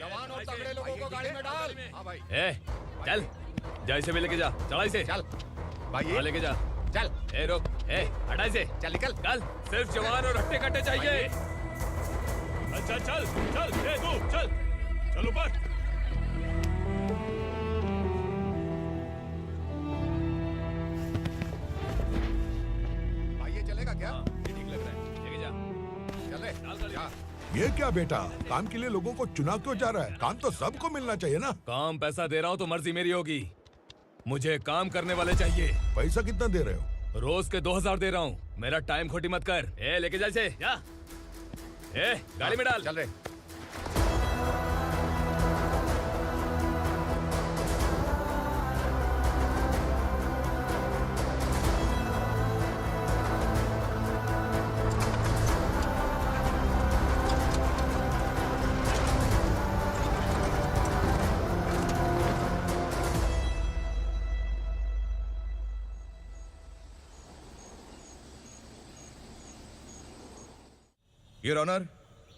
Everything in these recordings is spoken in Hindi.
जवान और तगड़े लोगों को गाड़ी में डाल। हाँ भाई। चल जा इसे भी लेके जा, चला इसे। चल भाई लेके जा। चल। रुक, हटा इसे। चल निकल। कल सिर्फ जवान और हट्टे कट्टे चाहिए। चल चल चल तू चल चल ऊपर। भाई ये चलेगा क्या? ये ठीक लग रहा है, लेके जा। चल रे जा। ये क्या बेटा, काम के लिए लोगों को चुना क्यों जा रहा है? काम तो सबको मिलना चाहिए ना। काम पैसा दे रहा हूँ तो मर्जी मेरी होगी, मुझे काम करने वाले चाहिए। पैसा कितना दे रहे हो? रोज के 2000 दे रहा हूँ, मेरा टाइम खोटी मत कर। लेके जा इसे, जा। गाड़ी में डाल। चल रे। योर ऑनर,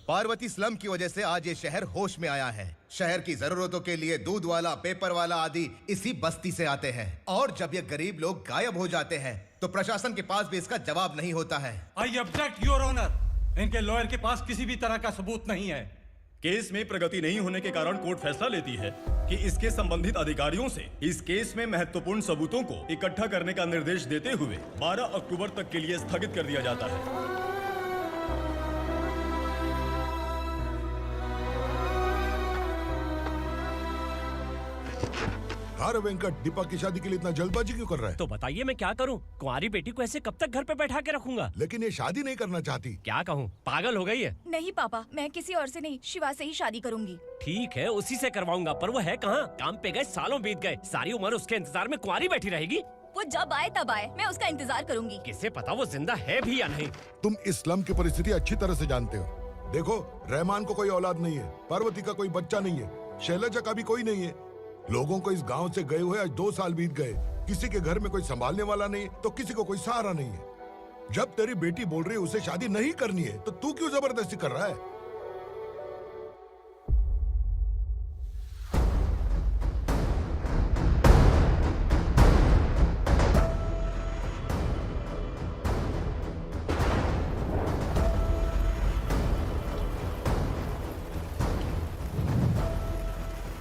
पार्वती स्लम की वजह से आज ये शहर होश में आया है। शहर की जरूरतों के लिए दूध वाला, पेपर वाला आदि इसी बस्ती से आते हैं, और जब ये गरीब लोग गायब हो जाते हैं तो प्रशासन के पास भी इसका जवाब नहीं होता है। आई ऑब्जेक्ट योर ऑनर, इनके लॉयर के पास किसी भी तरह का सबूत नहीं है। केस में प्रगति नहीं होने के कारण कोर्ट फैसला लेती है कि इसके संबंधित अधिकारियों से इस केस में महत्वपूर्ण सबूतों को इकट्ठा करने का निर्देश देते हुए 12 अक्टूबर तक के लिए स्थगित कर दिया जाता है। अरे वेंकट, दीपक की शादी के लिए इतना जल्दबाजी क्यों कर रहा है? तो बताइए मैं क्या करूं? कुंवारी बेटी को ऐसे कब तक घर पे बैठा के रखूंगा? लेकिन ये शादी नहीं करना चाहती। क्या कहूं, पागल हो गई है? नहीं पापा, मैं किसी और से नहीं, शिवा से ही शादी करूंगी। ठीक है, उसी से करवाऊंगा, पर वो है कहाँ? काम पे गए, सालों बीत गए, सारी उम्र उसके इंतजार में कुंवारी बैठी रहेगी। वो जब आए तब आए, मैं उसका इंतजार करूंगी। किसे पता वो जिंदा है भी या नहीं। तुम इस्लाम की परिस्थिति अच्छी तरह से जानते हो। देखो, रहमान को कोई औलाद नहीं है, पार्वती का कोई बच्चा नहीं है, शैलजा का भी कोई नहीं है। लोगों को इस गांव से गए हुए आज 2 साल बीत गए। किसी के घर में कोई संभालने वाला नहीं, तो किसी को कोई सहारा नहीं है। जब तेरी बेटी बोल रही है उसे शादी नहीं करनी है, तो तू क्यों जबरदस्ती कर रहा है?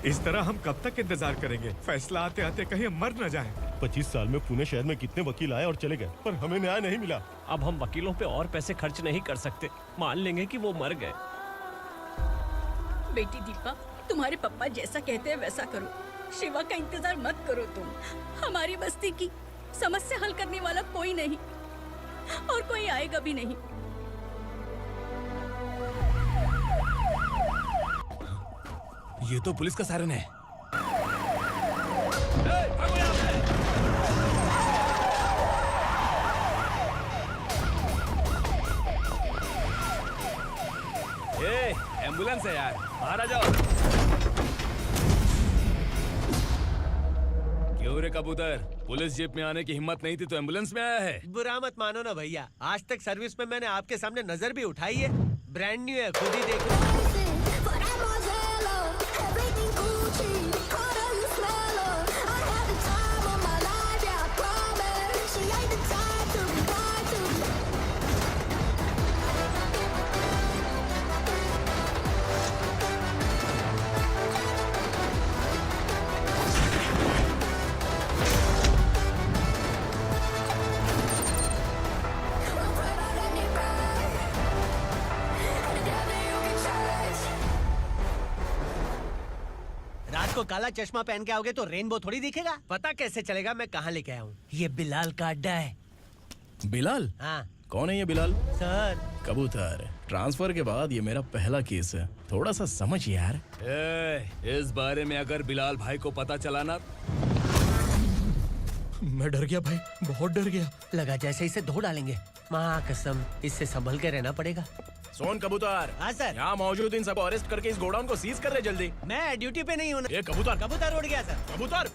इस तरह हम कब तक इंतजार करेंगे? फैसला आते आते कहीं हम मर न जाएं। 25 साल में पुणे शहर में कितने वकील आए और चले गए, पर हमें न्याय नहीं मिला। अब हम वकीलों पे और पैसे खर्च नहीं कर सकते, मान लेंगे कि वो मर गए। बेटी दीपा, तुम्हारे पापा जैसा कहते हैं वैसा करो। शिवा का इंतजार मत करो तुम। हमारी बस्ती की समस्या हल करने वाला कोई नहीं, और कोई आएगा भी नहीं। ये तो पुलिस का सायरन है। एम्बुलेंस है यार, बाहर आ जाओ। क्यों रे कबूतर, पुलिस जीप में आने की हिम्मत नहीं थी तो एम्बुलेंस में आया है? बुरा मत मानो ना भैया, आज तक सर्विस में मैंने आपके सामने नजर भी उठाई है। ब्रांड न्यू है, खुद ही देखो। को काला चश्मा पहन के आओगे तो रेनबो थोड़ी दिखेगा। पता कैसे चलेगा मैं कहाँ लेके आया हूँ? ये बिलाल का अड्डा है। बिलाल? हाँ। कौन है ये बिलाल? सर कबूतर, ट्रांसफर के बाद ये मेरा पहला केस है, थोड़ा सा समझ यार। इस बारे में अगर बिलाल भाई को पता चला ना, मैं डर गया भाई, बहुत डर गया। लगा जैसे इसे धो डालेंगे। माँ कसम, इससे संभल के रहना पड़ेगा। सोन कबूतर। हाँ सर। यहाँ मौजूद इन सबको अरेस्ट करके इस गोडाउन को सीज कर रहे जल्दी। मैं ड्यूटी पे नहीं हूँ। ये कबूतर। कबूतर उड़ गया सर। कबूतर।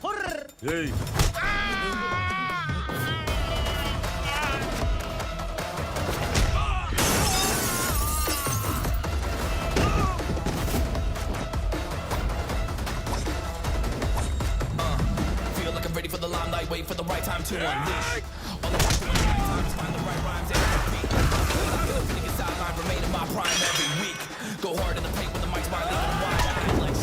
wait for the right time to unleash. All the time to find the right rhymes and beat. Niggas sideline remain in my prime every week. Go hard in the paint when the mic's my leaving them wide. I feel like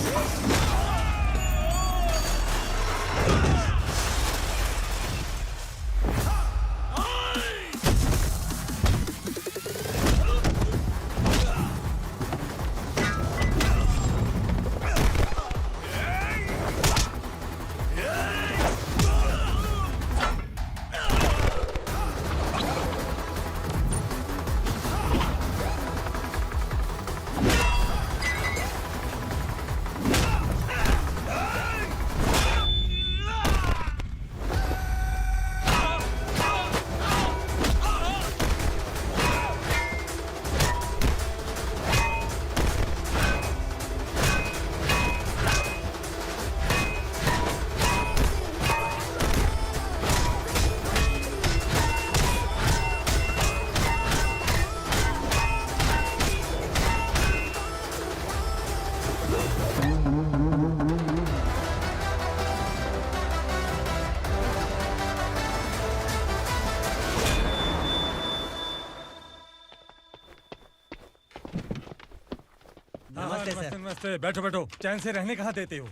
नमस्ते। बैठो बैठो, चैन से रहने कहाँ देते हो?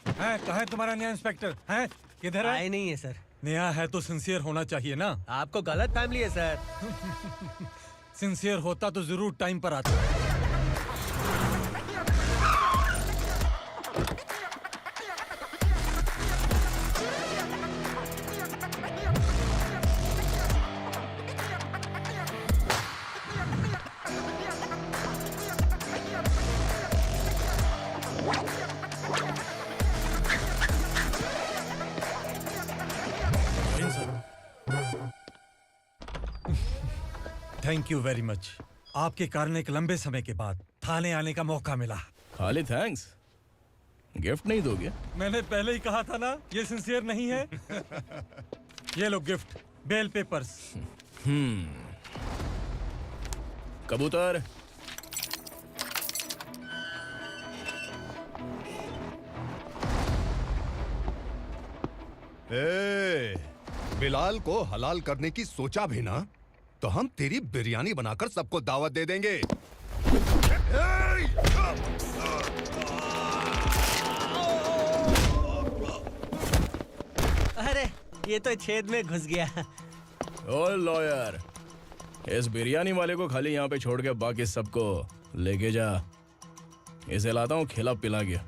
हैं, कहाँ है तुम्हारा नया इंस्पेक्टर? हैं, किधर है? आए नहीं है सर। नया है तो सिंसियर होना चाहिए ना। आपको गलत फैमिली है सर। सिंसियर होता तो जरूर टाइम पर आता। Thank you very much. आपके कारण एक लंबे समय के बाद थाने आने का मौका मिला। खाली थैंक्स, गिफ्ट नहीं दोगे? मैंने पहले ही कहा था ना, ये सिंसियर नहीं है। ये लो गिफ्ट, बेल पेपर्स। कबूतर। बिलाल को हलाल करने की सोचा भी ना, तो हम तेरी बिरयानी बनाकर सबको दावत दे देंगे। अरे ये तो छेद में घुस गया। ओ लॉयर, इस बिरयानी वाले को खाली यहाँ पे छोड़ के बाकी सबको लेके जा। इसे लाता हूँ खिला पिला के।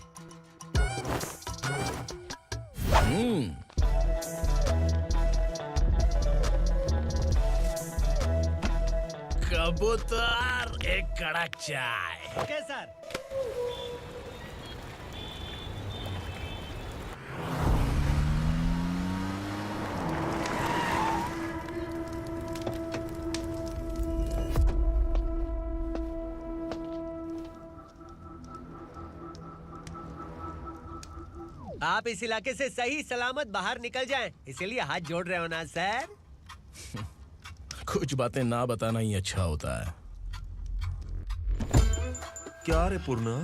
कबूतर, एक कड़क चाय। Okay sir. आप इस इलाके से सही सलामत बाहर निकल जाएं, इसीलिए हाथ जोड़ रहे हो ना सर? कुछ बातें ना बताना ही अच्छा होता है। क्या रे पूर्णा,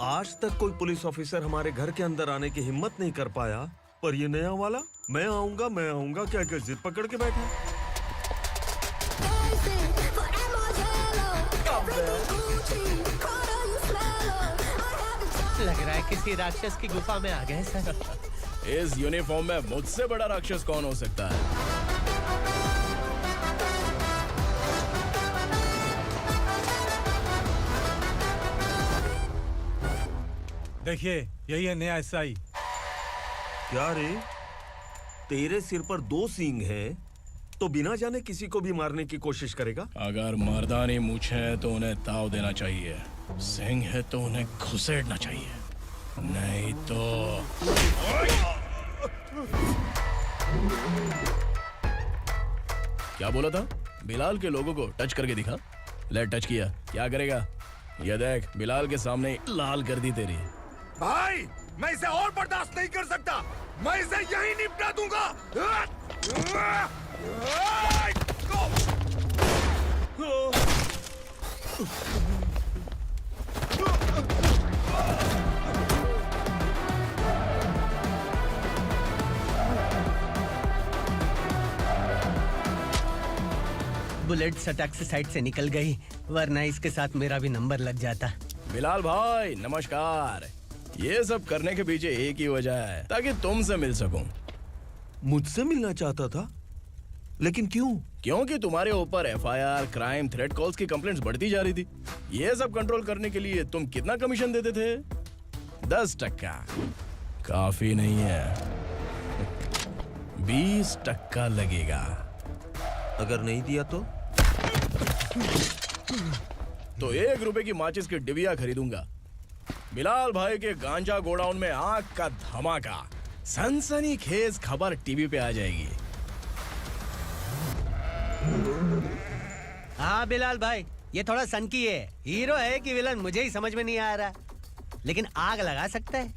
आज तक कोई पुलिस ऑफिसर हमारे घर के अंदर आने की हिम्मत नहीं कर पाया, पर ये नया वाला मैं आऊंगा क्या क्या जिद पकड़ के बैठा। लग रहा है किसी राक्षस की गुफा में आ गए सर। इस यूनिफॉर्म में मुझसे बड़ा राक्षस कौन हो सकता है? देखिए, यही है नया एसआई। क्या रे, तेरे सिर पर 2 सींग हैं, तो बिना जाने किसी को भी मारने की कोशिश करेगा? अगर मर्दानी मूंछ है तो उन्हें ताव देना चाहिए, सिंह है तो उन्हें घुसेड़ना चाहिए, नहीं तो। क्या बोला था? बिलाल के लोगों को टच करके दिखा। ले टच किया, क्या करेगा? ये देख, बिलाल के सामने लाल कर दी तेरी। भाई, मैं इसे और बर्दाश्त नहीं कर सकता। मैं इसे यहीं निपटा दूंगा। बुलेट सटक से साइड से निकल गई, वरना इसके साथ मेरा भी नंबर लग जाता। बिलाल भाई नमस्कार। ये सब करने के पीछे एक ही वजह है, ताकि तुमसे मिल सकूं। मुझसे मिलना चाहता था, लेकिन क्यों? क्योंकि तुम्हारे ऊपर एफआईआर, क्राइम, थ्रेट कॉल्स की कंप्लेंट्स बढ़ती जा रही थी। ये सब कंट्रोल करने के लिए तुम कितना कमीशन देते थे? 10%। काफी नहीं है, 20% लगेगा। अगर नहीं दिया तो 1 रुपए की माचिस की डिबिया खरीदूंगा। बिलाल भाई के गांजा गोडाउन में आग का धमाका, सनसनीखेज खबर टीवी पे आ जाएगी। हाँ बिलाल भाई, ये थोड़ा सनकी है। हीरो है कि विलन मुझे ही समझ में नहीं आ रहा, लेकिन आग लगा सकता है।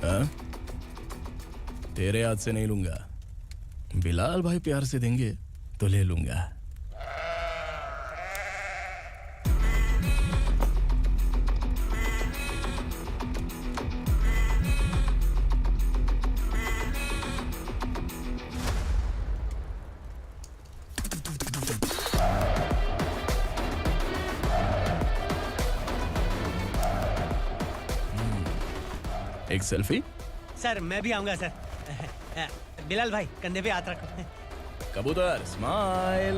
हाँ? तेरे हाथ से नहीं लूंगा, बिलाल भाई प्यार से देंगे तो ले लूंगा। एक सेल्फी? सर मैं भी आऊंगा सर। बिलाल भाई कंधे पे हाथ रखो। कबूतर स्माइल।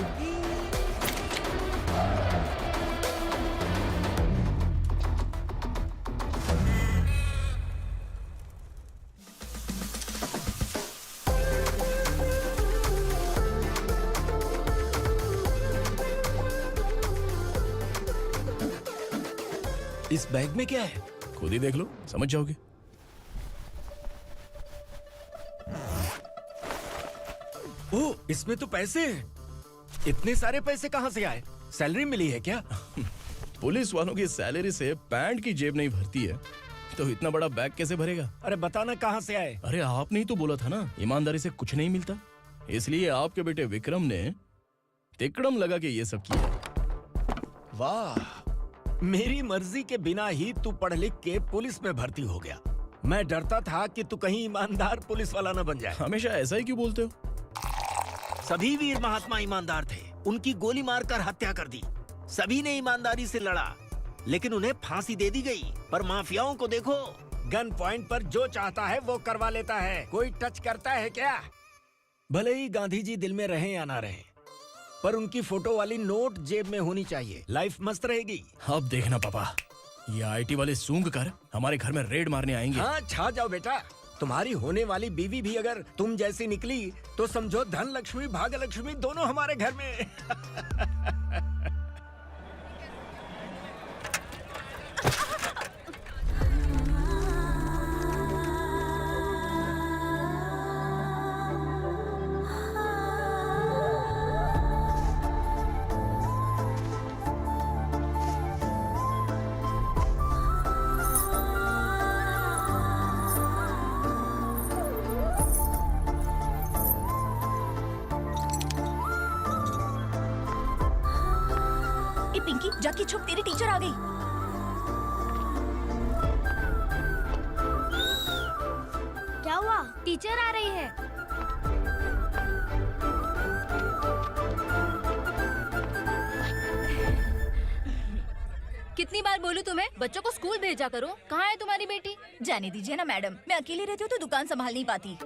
इस बैग में क्या है? खुद ही देख लो, समझ जाओगे। ओह, इसमें तो पैसे हैं। इतने सारे पैसे कहां से आए? सैलरी मिली है क्या? पुलिस वालों की सैलरी से पैंट की जेब नहीं भरती है, तो इतना बड़ा बैग कैसे भरेगा? अरे बताना कहां से आए? अरे आपने ही तो बोला था ना, ईमानदारी से कुछ नहीं मिलता। इसलिए आपके बेटे विक्रम ने तिकड़म लगा के ये सब किया। वाह, मेरी मर्जी के बिना ही तू पढ़ लिख के पुलिस में भर्ती हो गया। मैं डरता था कि तू कहीं ईमानदार पुलिस वाला न बन जाए। हमेशा ऐसा ही क्यों बोलते हो? सभी वीर महात्मा ईमानदार थे, उनकी गोली मारकर हत्या कर दी। सभी ने ईमानदारी से लड़ा, लेकिन उन्हें फांसी दे दी गई। पर माफियाओं को देखो, गन पॉइंट पर जो चाहता है वो करवा लेता है। कोई टच करता है क्या? भले ही गांधी जी दिल में रहे या ना रहे, पर उनकी फोटो वाली नोट जेब में होनी चाहिए। लाइफ मस्त रहेगी। अब देखना पापा, ये आईटी वाले सूंघ कर हमारे घर में रेड मारने आएंगे। हाँ, छा जाओ बेटा। तुम्हारी होने वाली बीवी भी अगर तुम जैसी निकली तो समझो धन लक्ष्मी भाग्य लक्ष्मी दोनों हमारे घर में। पिंकी, जाके छुप, तेरी टीचर आ गई। क्या हुआ? टीचर आ रही है। कितनी बार बोलूं तुम्हें, बच्चों को स्कूल भेजा करो। कहाँ है तुम्हारी बेटी? जाने दीजिए ना मैडम, मैं अकेली रहती हूँ तो दुकान संभाल नहीं पाती।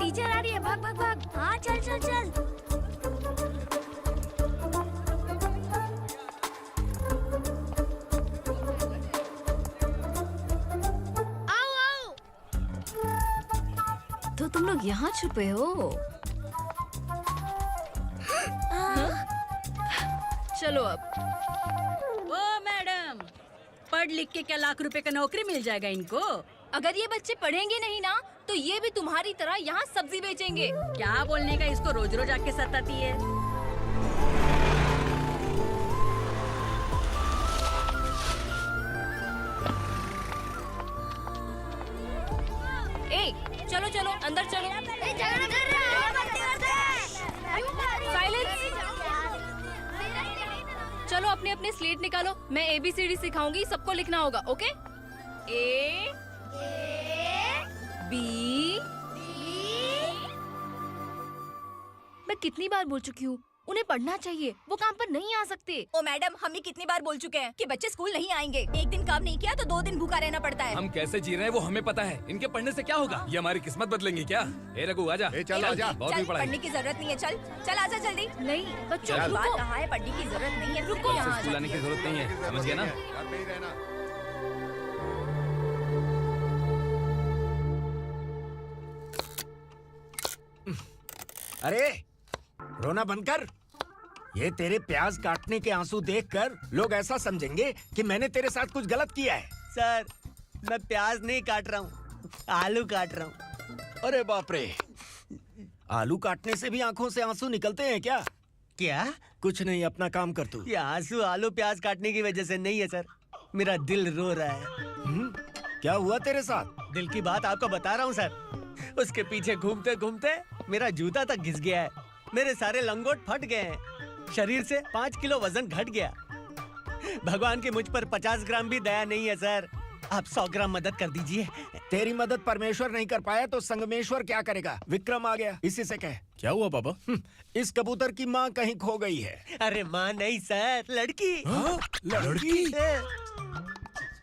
टीचर आ रही है, भाग भाग भाग। हाँ चल चल चल। आओ आओ। तो तुम लोग यहाँ छुपे हो? चलो अब। ओ मैडम, पढ़ लिख के क्या लाख रुपए का नौकरी मिल जाएगा इनको? अगर ये बच्चे पढ़ेंगे नहीं ना, तो ये भी तुम्हारी तरह यहाँ सब्जी बेचेंगे। क्या बोलने का, इसको रोज रोज आके सताती है। ए, चलो चलो अंदर चलो। साइलेंस। चलो अपने अपने स्लेट निकालो, मैं ABCD सिखाऊंगी, सबको लिखना होगा, ओके? A B। मैं कितनी बार बोल चुकी हूँ, उन्हें पढ़ना चाहिए, वो काम पर नहीं आ सकते। ओ मैडम, हम भी कितनी बार बोल चुके हैं कि बच्चे स्कूल नहीं आएंगे। एक दिन काम नहीं किया तो 2 दिन भूखा रहना पड़ता है। हम कैसे जी रहे हैं वो हमें पता है, इनके पढ़ने से क्या होगा? ये हमारी किस्मत बदलेंगे क्या? ए रघु आजा। चल आजा। बहुत भी पढ़ाई। पढ़ने की जरूरत नहीं है, चल आजा जल्दी। नहीं बच्चों बात रुको। कहा है, पढ़ने की जरूरत नहीं है, रुको यहाँ स्कूल आने की जरूरत नहीं है, समझ गया ना? घर पे ही रहना। अरे रोना बंद कर। ये तेरे प्याज काटने के आंसू देखकर लोग ऐसा समझेंगे कि मैंने तेरे साथ कुछ गलत किया है। सर, मैं प्याज नहीं काट रहा हूँ, आलू काट रहा हूँ। अरे बाप रे, आलू काटने से भी आंखों से आंसू निकलते हैं क्या? क्या? कुछ नहीं, अपना काम कर तू। ये आंसू आलू प्याज काटने की वजह से नहीं है सर, मेरा दिल रो रहा है। क्या हुआ तेरे साथ? दिल की बात आपको बता रहा हूँ सर। उसके पीछे घूमते घूमते मेरा जूता तक घिस गया है, मेरे सारे लंगोट फट गए हैं, शरीर से 5 किलो वजन घट गया। भगवान की मुझ पर 50 ग्राम भी दया नहीं है सर, आप 100 ग्राम मदद कर दीजिए। तेरी मदद परमेश्वर नहीं कर पाया तो संगमेश्वर क्या करेगा? विक्रम आ गया, इसी से कह। क्या हुआ पापा? इस कबूतर की माँ कहीं खो गई है। अरे माँ नहीं सर, लड़की। लड़की?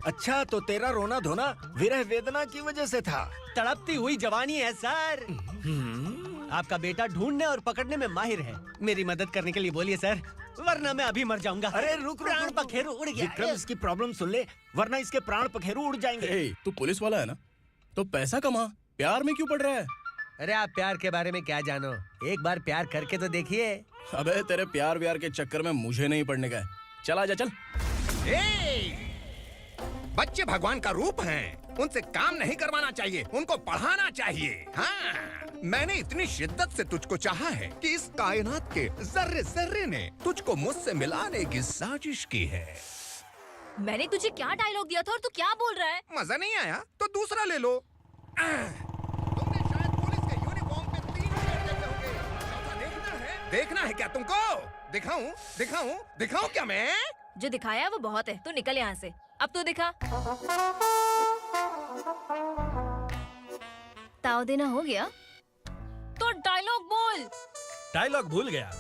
अच्छा, तो तेरा रोना धोना विरह वेदना की वजह से था। तड़पती हुई जवानी है सर। आपका बेटा ढूंढने और पकड़ने में माहिर है, मेरी मदद करने के लिए बोलिए सर, वरना मैं अभी मर जाऊंगा। अरे रुक, प्राण पखेरु उड़ गया। विक्रम, इसकी प्रॉब्लम सुन ले, वरना इसके प्राण पखेरु उड़ जाएंगे। ए, तू पुलिस वाला है ना, तो पैसा कमा, प्यार में क्यों पड़ रहा है? अरे आप प्यार के बारे में क्या जानो, एक बार प्यार करके तो देखिए। अबे तेरे प्यार व्यार के चक्कर में मुझे नहीं पड़ने का है, चल आजा चल। बच्चे भगवान का रूप हैं, उनसे काम नहीं करवाना चाहिए, उनको पढ़ाना चाहिए। हाँ, मैंने इतनी शिद्दत से तुझको चाहा है कि इस कायनात के जर्रे जर्रे ने तुझको मुझसे मिलाने की साजिश की है। मैंने तुझे क्या डायलॉग दिया था और तू क्या बोल रहा है? मजा नहीं आया तो दूसरा ले लो। तुमने शायद पुलिस के यूनिफॉर्म पे 3 शेर देखे होंगे। देखना है क्या तुमको? दिखाऊं दिखाऊं दिखाऊं क्या मैं? जो दिखाया वो बहुत है, तू निकल यहाँ से। अब तो दिखा। ताव देना हो गया तो डायलॉग बोल। डायलॉग भूल गया।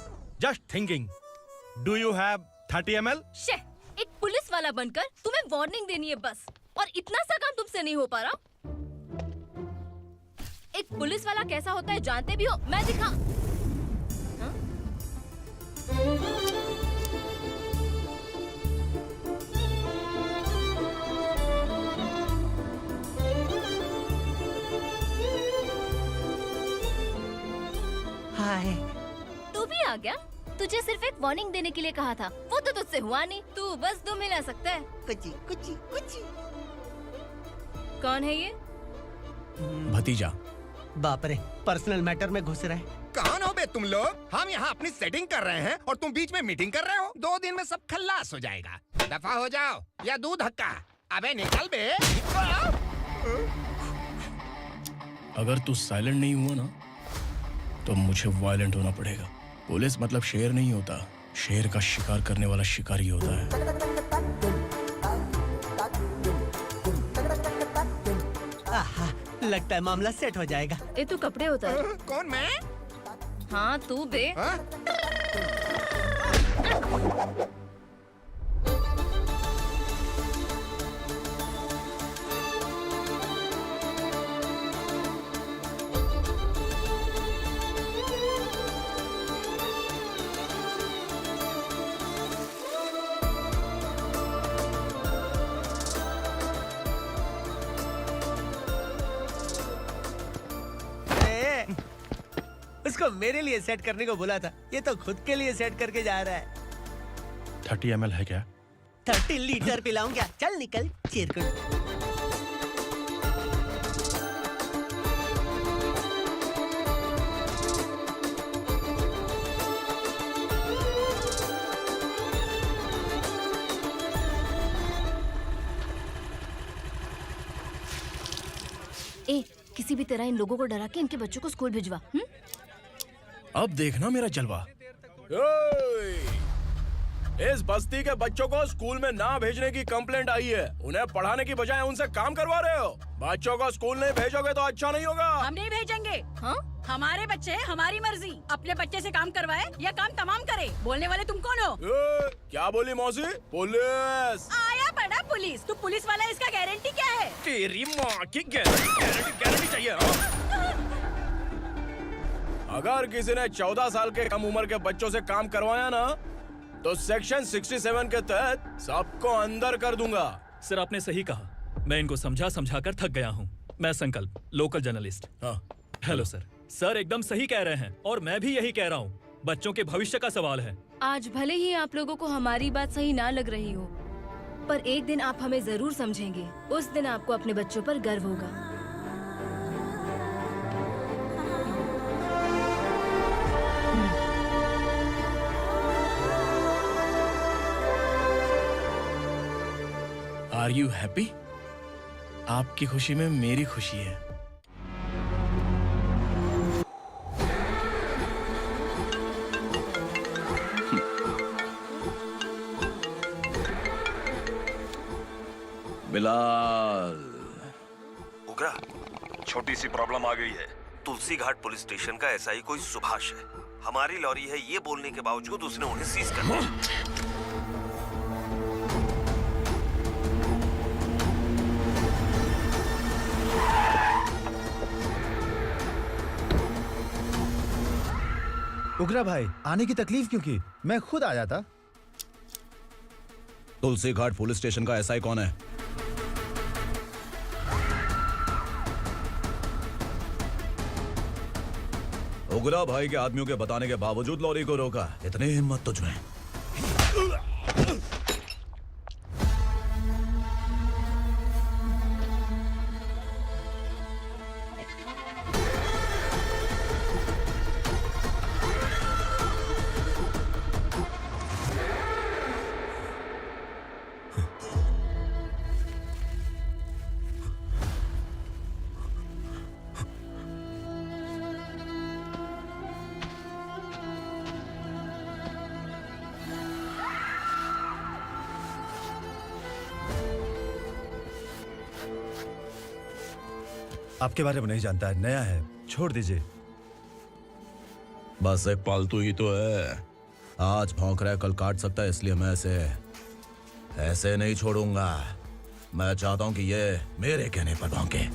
Just thinking, do you have 30 ml? शे, एक पुलिस वाला बनकर तुम्हें वार्निंग देनी है बस, और इतना सा काम तुमसे नहीं हो पा रहा। एक पुलिस वाला कैसा होता है जानते भी हो? मैं दिखा। हाँ? हाय। तू भी आ गया? तुझे सिर्फ एक वार्निंग देने के लिए कहा था, वो तो तुझसे हुआ नहीं। तू बस 2 मिला सकता है। कुछ कुछ कुछ। कौन है ये? भतीजा। बाप रे, पर्सनल मैटर में घुस रहे। कौन हो बे तुम लोग? हम यहाँ अपनी सेटिंग कर रहे हैं और तुम बीच में मीटिंग कर रहे हो। 2 दिन में सब खल्लास हो जाएगा। दफा हो जाओ या दूध हक्का। अबे निकल बे। अगर तू साइलेंट नहीं हुआ ना तो मुझे वायलेंट होना पड़ेगा। पुलिस मतलब शेर नहीं होता, शेर का शिकार करने वाला शिकारी होता है। आहा, लगता है मामला सेट हो जाएगा। ये तू कपड़े उतार। कौन मैं? हाँ तू बे। उसको मेरे लिए सेट करने को बोला था, ये तो खुद के लिए सेट करके जा रहा है। 30 ml है क्या? 30 लीटर पिलाऊं क्या? चल निकल चिरकुट। ए, किसी भी तरह इन लोगों को डरा के इनके बच्चों को स्कूल भिजवा। अब देखना मेरा जलवा। इस बस्ती के बच्चों को स्कूल में ना भेजने की कंप्लेंट आई है। उन्हें पढ़ाने की बजाय उनसे काम करवा रहे हो। बच्चों को स्कूल नहीं भेजोगे तो अच्छा नहीं होगा। हम नहीं भेजेंगे। हाँ? हमारे बच्चे हमारी मर्जी। अपने बच्चे से काम करवाए या काम तमाम करे। बोलने वाले तुम कौन हो? क्या बोली मौसी? पुलिस आया पड़ा पुलिस। तू पुलिस वाला, इसका गारंटी क्या है? तेरी माँ की गारंटी चाहिए। अगर किसी ने 14 साल के कम उम्र के बच्चों से काम करवाया ना तो सेक्शन 67 के तहत सबको अंदर कर दूंगा। सर आपने सही कहा। मैं इनको समझा कर थक गया हूँ। मैं संकल्प, local journalist. Hello sir. Sir एकदम सही कह रहे हैं और मैं भी यही कह रहा हूँ। बच्चों के भविष्य का सवाल है। आज भले ही आप लोगों को हमारी बात सही ना लग रही हो, पर एक दिन आप हमें जरूर समझेंगे। उस दिन आपको अपने बच्चों पर गर्व होगा। Are you happy? आपकी खुशी में मेरी खुशी है। बिलाल। उग्रा, छोटी सी प्रॉब्लम आ गई है। तुलसी घाट पुलिस स्टेशन का एसआई कोई सुभाष है। हमारी लॉरी है ये बोलने के बावजूद उसने उन्हें सीज कर दिया। उग्रा भाई, आने की तकलीफ क्यों की? मैं खुद आ जाता। तुलसी घाट पुलिस स्टेशन का एसआई कौन है? उग्रा भाई के आदमियों के बताने के बावजूद लॉरी को रोका। इतनी हिम्मत तुझमें? आपके बारे में नहीं जानता है, नया है, छोड़ दीजिए। बस एक पालतू ही तो है। आज भौंक रहा है, कल काट सकता है, इसलिए मैं ऐसे नहीं छोड़ूंगा। मैं चाहता हूं कि ये मेरे कहने पर भौंके।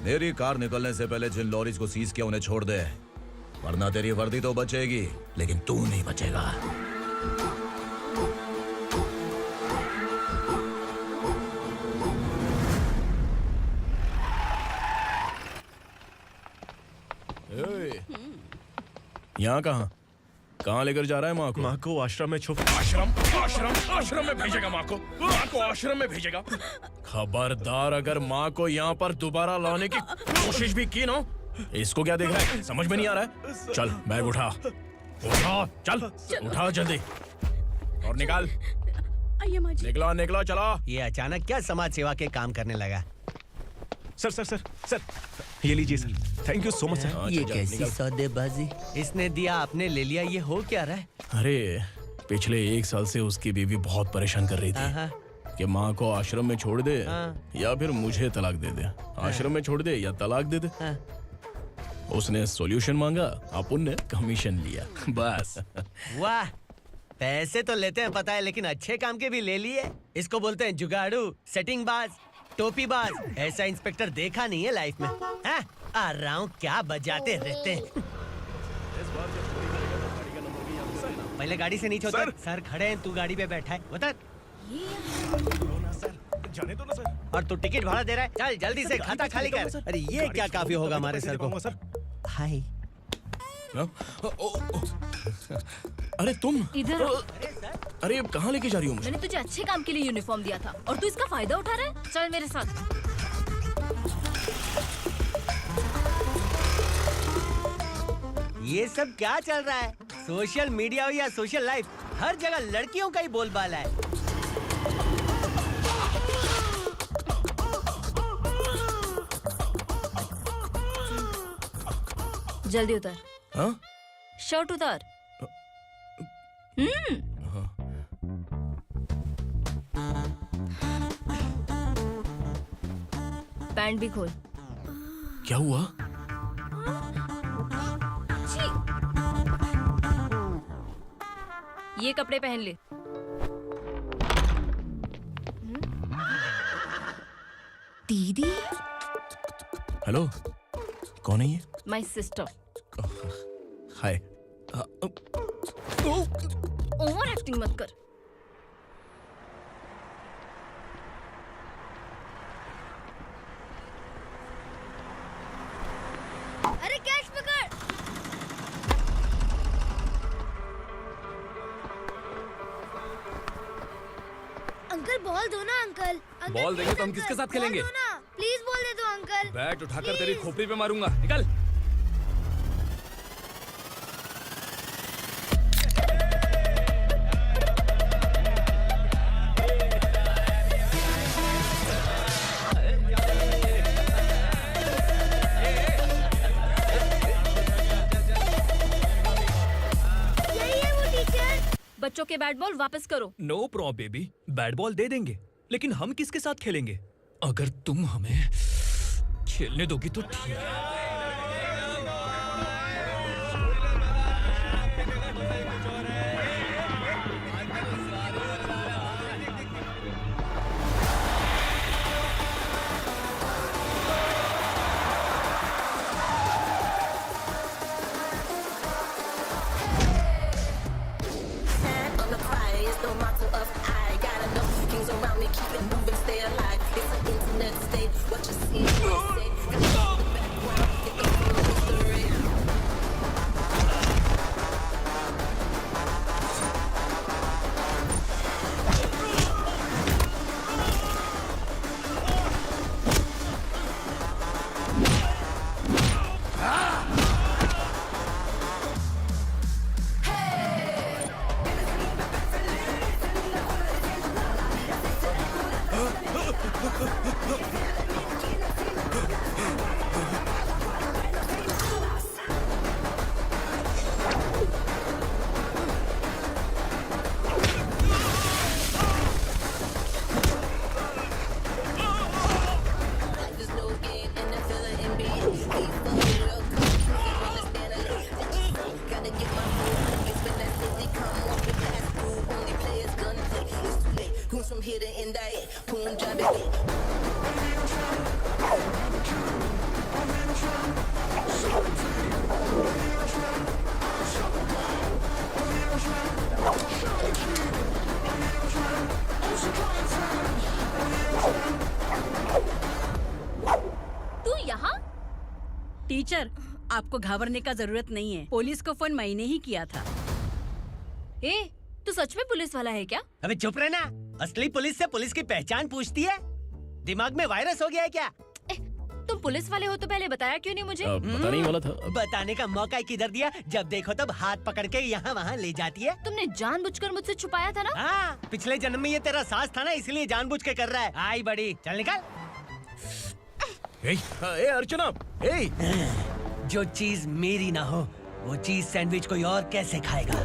मेरी कार निकलने से पहले जिन लॉरीज को सीज किया उन्हें छोड़ दे, वरना तेरी वर्दी तो बचेगी लेकिन तू नहीं बचेगा। यहाँ कहाँ लेकर जा रहा है माँ को? माँ को आश्रम में छुप। आश्रम में भेजेगा माँ को? माँ को आश्रम में भेजेगा? खबरदार, अगर माँ को यहाँ पर दोबारा लाने की कोशिश भी की ना। इसको क्या देख रहा है? समझ में नहीं आ रहा है? चल बैग उठा, चल उठा जल्दी और निकाल। निकला चला। ये अचानक क्या समाज सेवा के काम करने लगा? सर ये लीजिए sir. Thank you so much sir. ये कैसी सौदेबाजी? इसने दिया, आपने ले लिया, ये हो क्या रहा है? अरे पिछले 1 साल से उसकी बीवी बहुत परेशान कर रही थी कि माँ को आश्रम में छोड़ दे या फिर मुझे तलाक दे दे। आश्रम में छोड़ दे या तलाक दे दे। उसने सॉल्यूशन मांगा, अपुन ने कमीशन लिया, बस। वाह, पैसे तो लेते हैं पता है, लेकिन अच्छे काम के भी ले लिए। इसको बोलते हैं जुगाड़ू, सेटिंग बाज, टोपी बाज। ऐसा इंस्पेक्टर देखा नहीं है लाइफ में। हाँ? आ रहा हूँ, क्या बजाते रहते हैं। पहले गाड़ी से नीचे उतर। सर खड़े हैं, तू गाड़ी पे बैठा है, उतर। जाने दो ना सर। और तू टिकट भाड़ा दे रहा है, चल जल्दी से खाता खाली कर। अरे ये क्या काफी होगा हमारे सर को। हाय। अरे तुम इधर। अरे अब कहाँ लेके जा रही हो मुझे? मैंने तुझे अच्छे काम के लिए यूनिफॉर्म दिया था और तू इसका फायदा उठा रहा है। चल मेरे साथ। ये सब क्या चल रहा है? सोशल मीडिया हो या सोशल लाइफ, हर जगह लड़कियों का ही बोलबाला है। जल्दी उतर। हाँ? शर्ट उतार। पैंट भी खोल। क्या हुआ? छी! ये कपड़े पहन ले। दीदी। हेलो, कौन है ये? My sister. Hi. Over acting मत कर। अरे कैच पकड़। अंकल बॉल दो ना अंकल। बॉल देंगे तो हम किसके साथ खेलेंगे? प्लीज बॉल दे दो अंकल। बैट उठाकर तेरी खोपड़ी पे मारूंगा। निकल। बच्चों के बैट बॉल वापस करो। No problem baby, bat ball दे देंगे, लेकिन हम किसके साथ खेलेंगे? अगर तुम हमें खेलने दोगी तो ठीक है। टीचर, आपको घबराने का जरूरत नहीं है। पुलिस को फोन मैंने ही किया था। ए, तू सच में पुलिस वाला है क्या? अबे चुप रहना। असली पुलिस से पुलिस की पहचान पूछती है? दिमाग में वायरस हो गया है क्या? तुम पुलिस वाले हो तो पहले बताया क्यों नहीं मुझे? पता नहीं वाला था। बताने का मौका किधर दिया? जब देखो तब हाथ पकड़ के यहाँ वहाँ ले जाती है। तुमने जानबूझकर मुझसे छुपाया था ना? हाँ, पिछले जन्म में ये तेरा सास था ना, इसलिए जानबूझ के कर रहा है। आई बड़ी, चल निकल। ए अर्चना, जो चीज मेरी ना हो वो चीज सैंडविच कोई और कैसे खाएगा?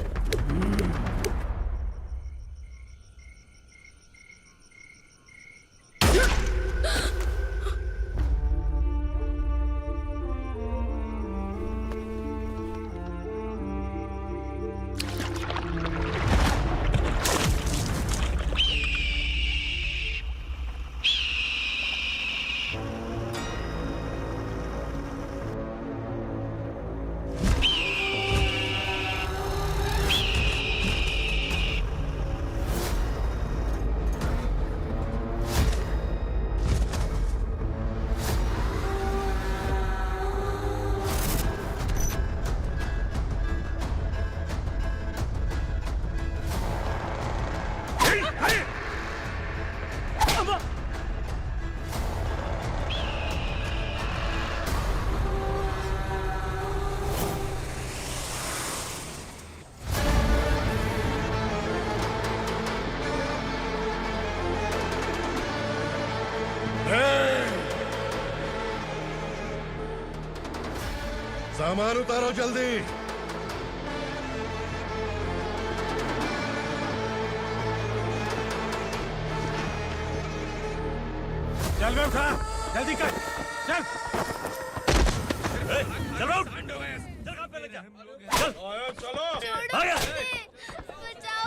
सामान उतारो जल्दी। चल बे उठा, जल्दी कर, चल। चल बे उठ।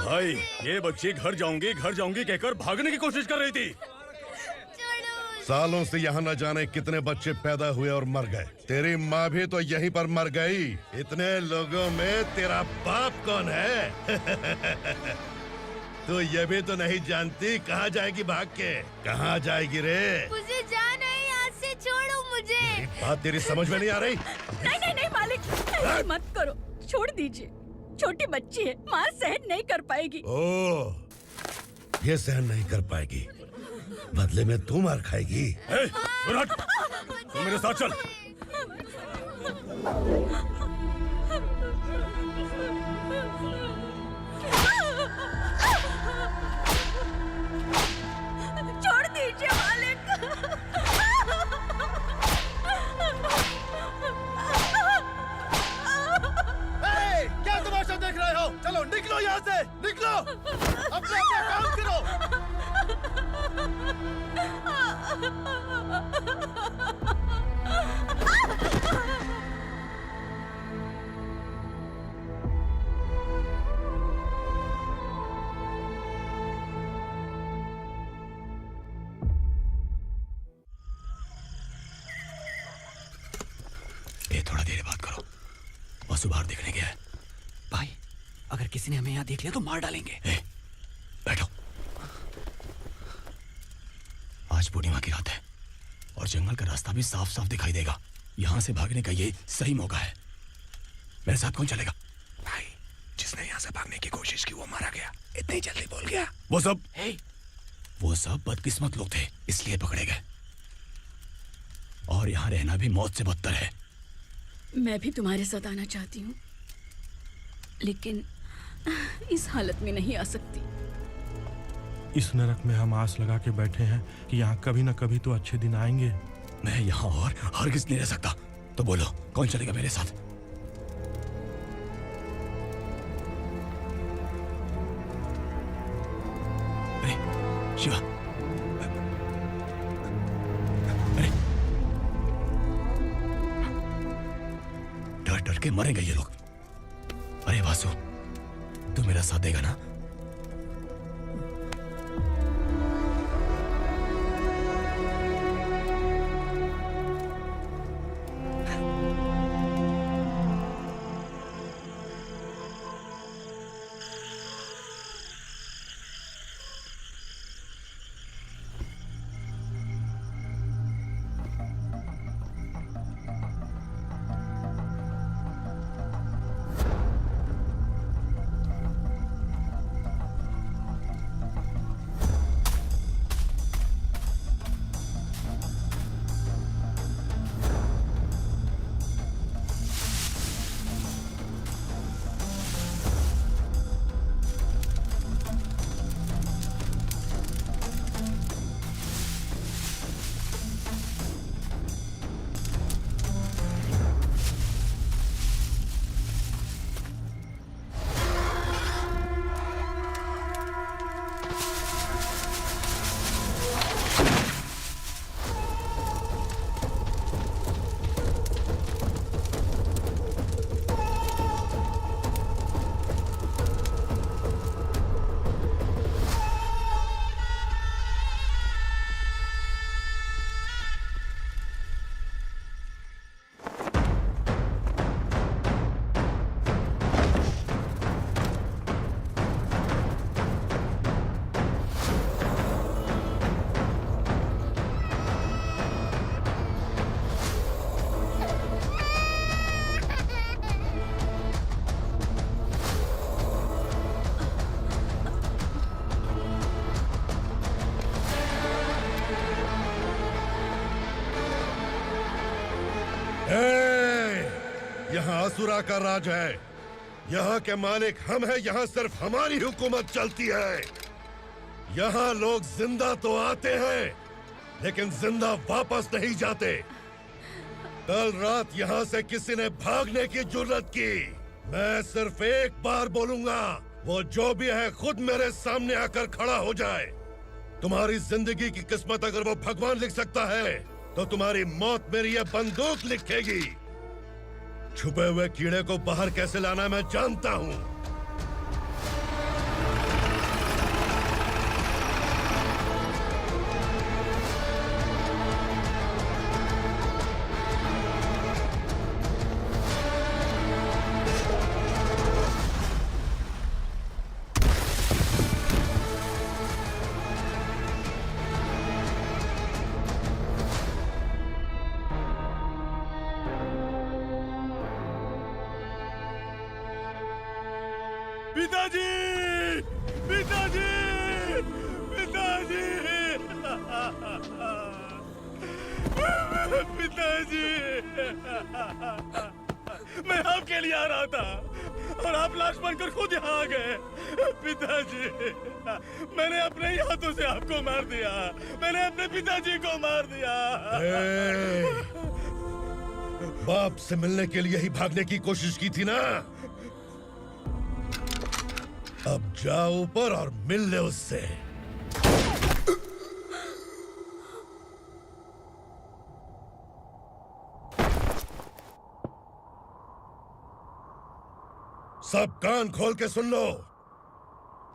भाई ये बच्ची घर जाऊंगी कहकर भागने की कोशिश कर रही थी। सालों से यहाँ न जाने कितने बच्चे पैदा हुए और मर गए। तेरी माँ भी तो यहीं पर मर गई। इतने लोगों में तेरा बाप कौन है? तो ये भी तो नहीं जानती कहाँ जाएगी भाग के? कहाँ जाएगी रे? मुझे जाना है, यहाँ से छोड़ो मुझे। बात तेरी समझ में नहीं आ रही? नहीं मालिक, ऐसे मत करो, छोड़ दीजिए। छोटी बच्ची है, माँ सहन नहीं कर पाएगी। ओह, ये सहन नहीं कर पाएगी, बदले में तू मार खाएगी। तू मेरे साथ चल। छोड़ दीजिए मालिक। क्या तमाशा देख रहे हो? चलो निकलो यहाँ से, निकलो। अपना काम करो। ये थोड़ा देर बात करो, वसु बाहर देखने गया है। भाई, अगर किसी ने हमें यहाँ देख लिया तो मार डालेंगे। बैठो। आज पूर्णिमा की रात है और जंगल का रास्ता भी साफ साफ दिखाई देगा। यहाँ से भागने का ये सही मौका है। मेरे साथ कौन चलेगा? भाई, जिसने यहाँ से भागने की कोशिश की वो मारा गया। इतनी जल्दी बोल गया। वो सब बदकिस्मत लोग थे, इसलिए पकड़े गए। और यहाँ रहना भी मौत से बदतर है। मैं भी तुम्हारे साथ आना चाहती हूँ, लेकिन इस हालत में नहीं आ सकती। इस नरक में हम आस लगा के बैठे हैं कि यहाँ कभी न कभी तो अच्छे दिन आएंगे। मैं यहाँ और हरगिज़ नहीं रह सकता। तो बोलो, कौन चलेगा मेरे साथ? अरे शिवा, अरे डर डर के मरेंगे ये लोग। अरे वासु, तू मेरा साथ देगा ना? यहाँ असुरा का राज है। यहाँ के मालिक हम हैं। यहाँ सिर्फ हमारी हुकूमत चलती है। यहाँ लोग जिंदा तो आते हैं, लेकिन जिंदा वापस नहीं जाते। कल रात यहाँ से किसी ने भागने की जुर्रत की, मैं सिर्फ एक बार बोलूंगा, वो जो भी है खुद मेरे सामने आकर खड़ा हो जाए। तुम्हारी जिंदगी की किस्मत अगर वो भगवान लिख सकता है तो तुम्हारी मौत मेरी ये बंदूक लिखेगी। छुपे हुए कीड़े को बाहर कैसे लाना मैं जानता हूँ। पिताजी, पिताजी, पिताजी, पिताजी, मैं आपके लिए आ रहा था और आप लाश बनकर खुद यहाँ आ गए। पिताजी, मैंने अपने ही हाथों से आपको मार दिया। मैंने अपने पिताजी को मार दिया। बाप से मिलने के लिए ही भागने की कोशिश की थी ना? अब जाओ ऊपर और मिल ले उससे। सब कान खोल के सुन लो।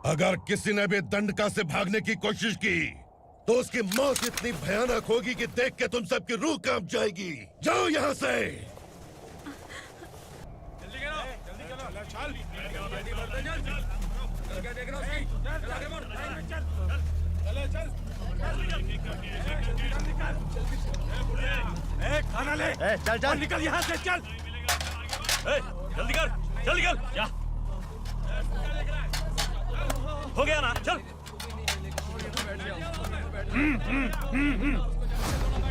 अगर किसी ने भी दंडका से भागने की कोशिश की तो उसकी मौत इतनी भयानक होगी कि देख के तुम सबकी रूह कांप जाएगी। जाओ यहाँ से। खाना ले। चल चल निकल यहाँ से, चल। जल्दी कर, जल्दी कर। क्या हो गया ना? चल।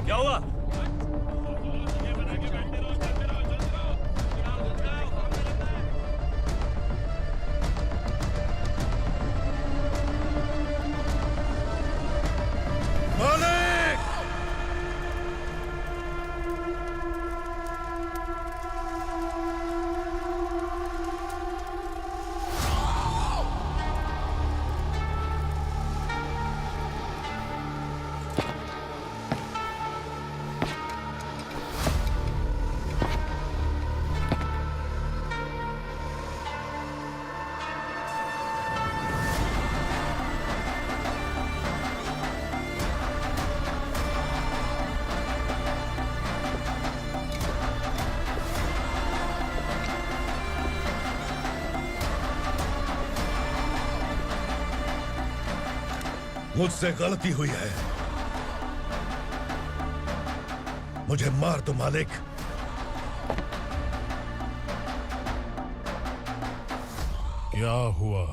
क्या हुआ? मालिक! मुझसे गलती हुई है। मुझे मार दो मालिक। क्या हुआ?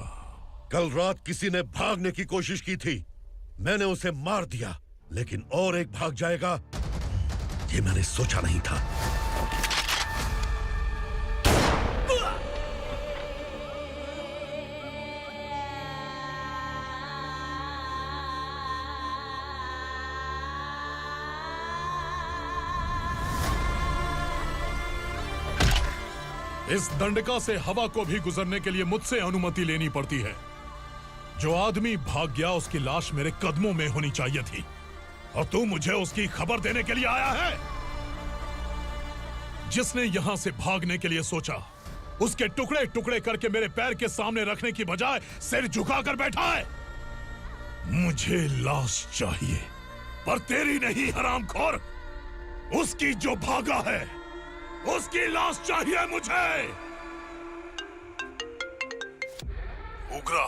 कल रात किसी ने भागने की कोशिश की थी। मैंने उसे मार दिया, लेकिन और एक भाग जाएगा ये मैंने सोचा नहीं था। इस दंडका से हवा को भी गुजरने के लिए मुझसे अनुमति लेनी पड़ती है। जो आदमी भाग गया उसकी लाश मेरे कदमों में होनी चाहिए थी, और तू मुझे उसकी खबर देने के लिए आया है। जिसने यहां से भागने के लिए सोचा उसके टुकड़े टुकड़े करके मेरे पैर के सामने रखने की बजाय सिर झुकाकर बैठा है। मुझे लाश चाहिए, पर तेरी नहीं हरामखोर। उसकी जो भागा है उसकी लाश चाहिए मुझे। उग्रा,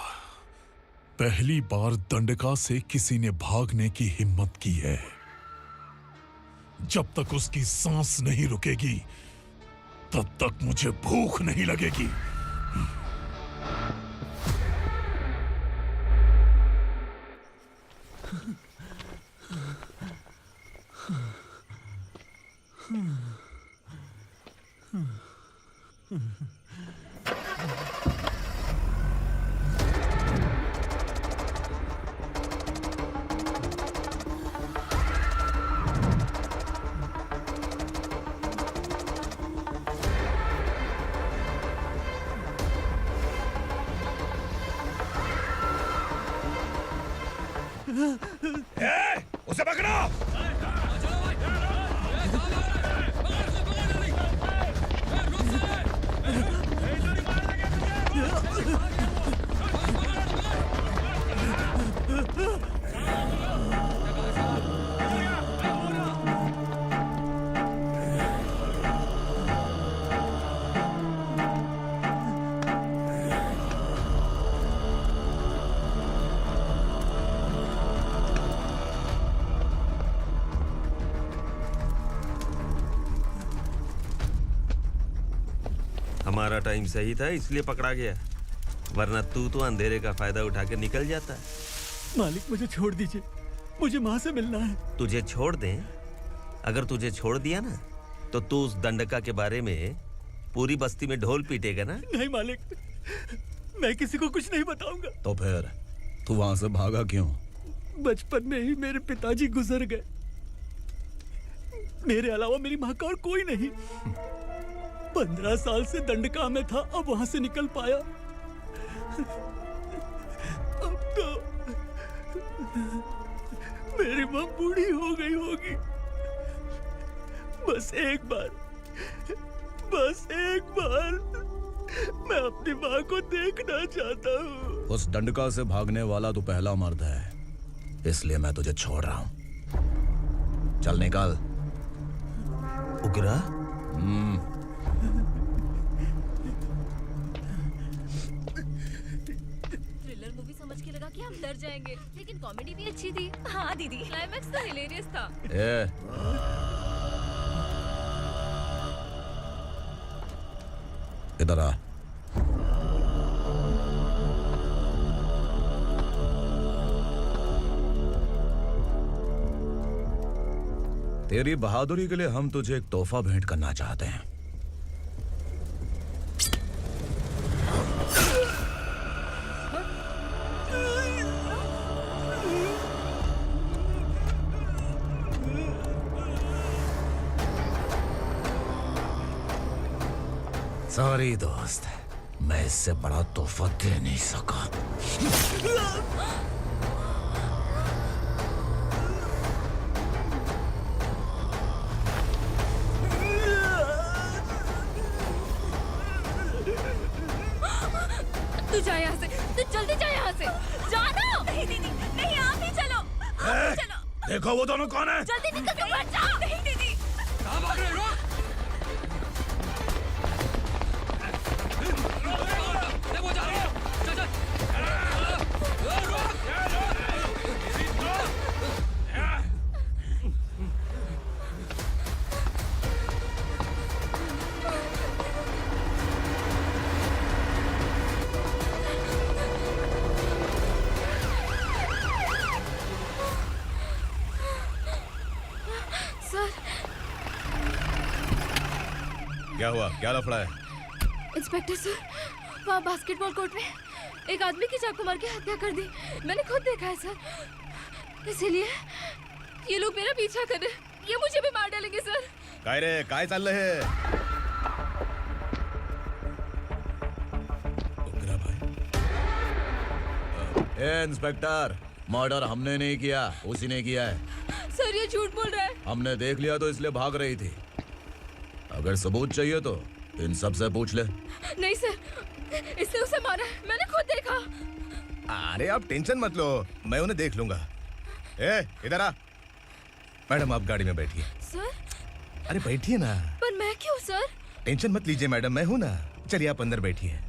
पहली बार दंडका से किसी ने भागने की हिम्मत की है। जब तक उसकी सांस नहीं रुकेगी तब तक मुझे भूख नहीं लगेगी। उसे पकड़ो। हमारा टाइम सही था इसलिए पकड़ा गया, वरना तू तो अंधेरे का फायदा उठा के निकल जाता। मालिक मुझे छोड़ दीजिए, मुझे माँ से मिलना है। तुझे छोड़ दें? अगर तुझे छोड़ दिया ना तो तू उस दंडका के बारे में पूरी बस्ती में ढोल पीटेगा ना। नहीं मालिक, मैं किसी को कुछ नहीं बताऊंगा। तो फिर तू वहां से भागा क्यों? बचपन में ही मेरे पिताजी गुजर गए, मेरे अलावा मेरी माँ का और कोई नहीं। 15 साल से दंडका में था, अब वहां से निकल पाया। अब तो मेरी माँ बूढ़ी हो गई होगी। बस एक बार मैं अपनी माँ को देखना चाहता हूँ। उस दंडका से भागने वाला तू पहला मर्द है, इसलिए मैं तुझे छोड़ रहा हूं। चल निकल। उग्रा? थ्रिलर मूवी समझ के लगा कि हम डर जाएंगे, लेकिन कॉमेडी भी अच्छी थी। हाँ दीदी, क्लाइमैक्स तो हिलेरियस था। इधर आ। तेरी बहादुरी के लिए हम तुझे एक तोहफा भेंट करना चाहते हैं। सॉरी दोस्त, मैं इससे बड़ा तोहफा दे नहीं सका। तू जा यहाँ से, तू जल्दी जा यहाँ से। जानो। नहीं दीदी, नहीं आप ही चलो। आप ही चलो। देखो वो दोनों कौन है? जल्दी निकल के मत जाओ। नहीं दीदी। कहाँ भाग रहे हो? वो जा रहे हो। चल चल। सर। क्या हुआ? क्या लफड़ा है? इंस्पेक्टर सर, वहाँ बास्केटबॉल कोर्ट में एक आदमी की चाकू मार के हत्या कर दी। मैंने खुद देखा है सर, इसीलिए ये लोग मेरा पीछा कर रहे हैं। ये मुझे भी मार डालेंगे सर। काय रे, काय चाल रहे हैं? इंस्पेक्टर, मर्डर हमने नहीं किया, उसी ने किया है। सर ये झूठ बोल रहा है। हमने देख लिया तो इसलिए भाग रही थी। अगर सबूत चाहिए तो इन सब से पूछ ले। नहीं सर, इसने उसे मारा है, मैंने खुद देखा। अरे आप टेंशन मत लो, मैं उन्हें देख लूंगा। इधर आ। मैडम आप गाड़ी में बैठिए। सर? अरे बैठिए ना। पर मैं क्यों सर? टेंशन मत लीजिए मैडम, मैं हूं ना। चलिए आप अंदर बैठिए।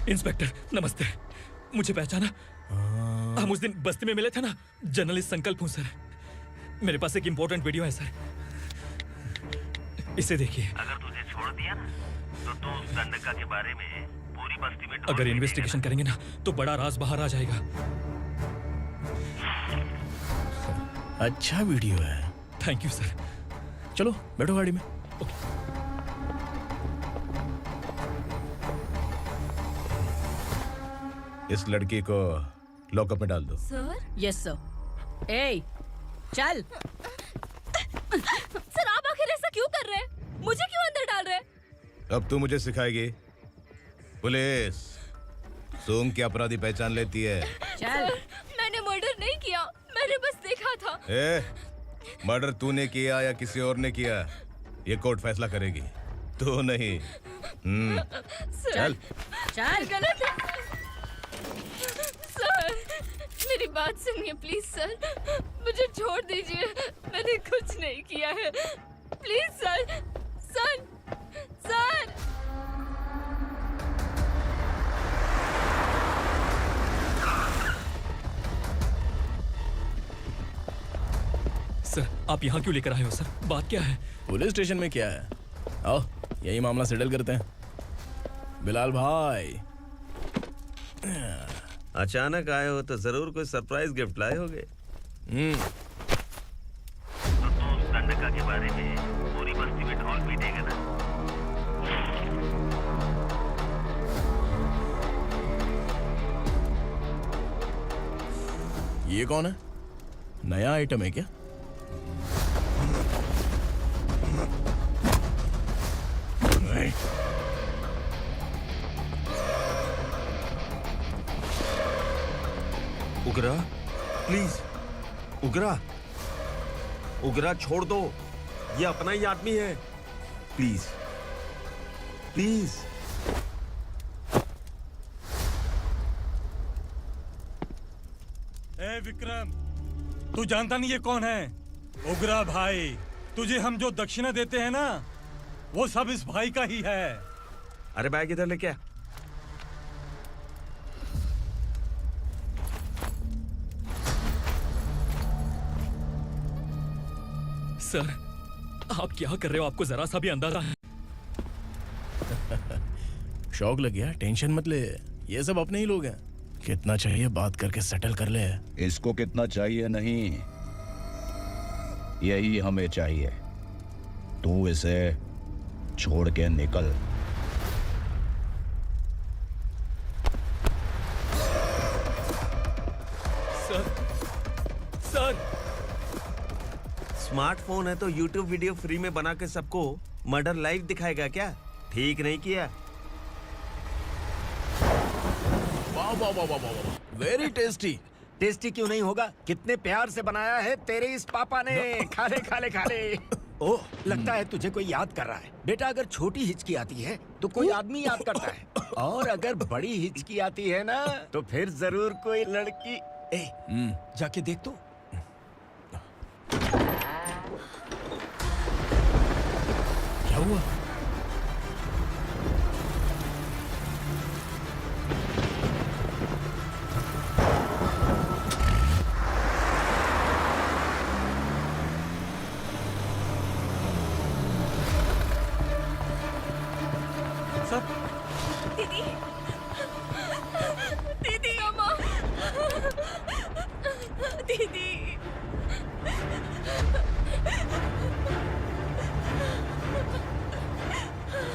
इंस्पेक्टर नमस्ते, मुझे पहचाना? हम उस दिन बस्ती में मिले थे ना। जर्नलिस्ट संकल्प हूं सर। मेरे पास एक इंपॉर्टेंट वीडियो है सर, इसे देखिए। अगर तुझे छोड़ दिया ना तो तू उस दंडका के बारे में पूरी बस्ती में अगर इन्वेस्टिगेशन करेंगे ना तो बड़ा राज बाहर आ जाएगा। अच्छा वीडियो है। Thank you sir. चलो बैठो गाड़ी में। इस लड़की को लॉकअप में डाल दो। सर? Yes sir. ए, चल। सर आप आखिर ऐसा क्यों कर रहे हैं? मुझे क्यों अंदर डाल रहे? अब तू मुझे सिखाएगी? पुलिस सूंघ के अपराधी पहचान लेती है। सर, मैंने मर्डर नहीं किया, मैंने बस देखा था। मर्डर तूने किया या किसी और ने किया, ये कोर्ट फैसला करेगी, तू नहीं। चल चल। गलत है सर, मेरी बात सुनिए प्लीज सर, मुझे छोड़ दीजिए, मैंने कुछ नहीं किया है, please sir. Sir sir sir, आप यहाँ क्यों लेकर आए हो सर? बात क्या है? पुलिस स्टेशन में क्या है? आओ यही मामला सेटल करते हैं। बिलाल भाई, अचानक आए हो तो जरूर कोई सरप्राइज गिफ्ट लाए होगे। तो दंडका के बारे में पूरी बस्ती में ढोल पीटेगा ना। ये कौन है? नया आइटम है क्या? उगरा, प्लीज उगरा, उगरा छोड़ दो, ये अपना ही आदमी है, प्लीज प्लीज। ए विक्रम, तू जानता नहीं ये कौन है? उगरा भाई, तुझे हम जो दक्षिणा देते हैं ना, वो सब इस भाई का ही है। अरे बैग इधर लेके आ। सर, आप क्या कर रहे हो? आपको जरा सा भी अंदाजा है? शौक लग गया? टेंशन मत ले, ये सब अपने ही लोग हैं। कितना चाहिए बात करके सेटल कर ले। इसको कितना चाहिए नहीं, यही हमें चाहिए। तू इसे छोड़ के निकल। सर, सर, स्मार्टफोन है तो YouTube वीडियो फ्री में बना के सबको मर्डर लाइव दिखाएगा क्या? ठीक नहीं किया। वाह वाह वाह वाह वाह, वेरी टेस्टी। टेस्टी क्यों नहीं होगा? कितने प्यार से बनाया है तेरे इस पापा ने। खा ले खा ले खा ले। ओह, लगता है तुझे कोई याद कर रहा है। बेटा, अगर छोटी हिचकी आती है तो कोई आदमी याद करता है, और अगर बड़ी हिचकी आती है ना तो फिर जरूर कोई लड़की। जाके देख तो। क्या हुआ? दीदी, दीदी, अम्मा, दीदी।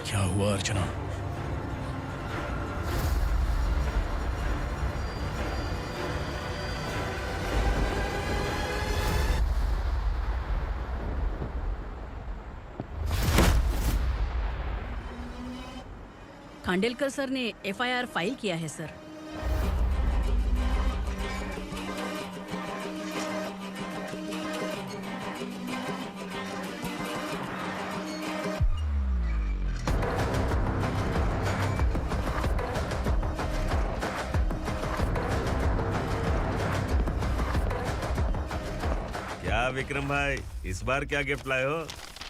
क्या हुआ अर्चना? खांडेलकर सर ने FIR फाइल किया है सर। क्या विक्रम भाई, इस बार क्या गिफ्ट लाए हो?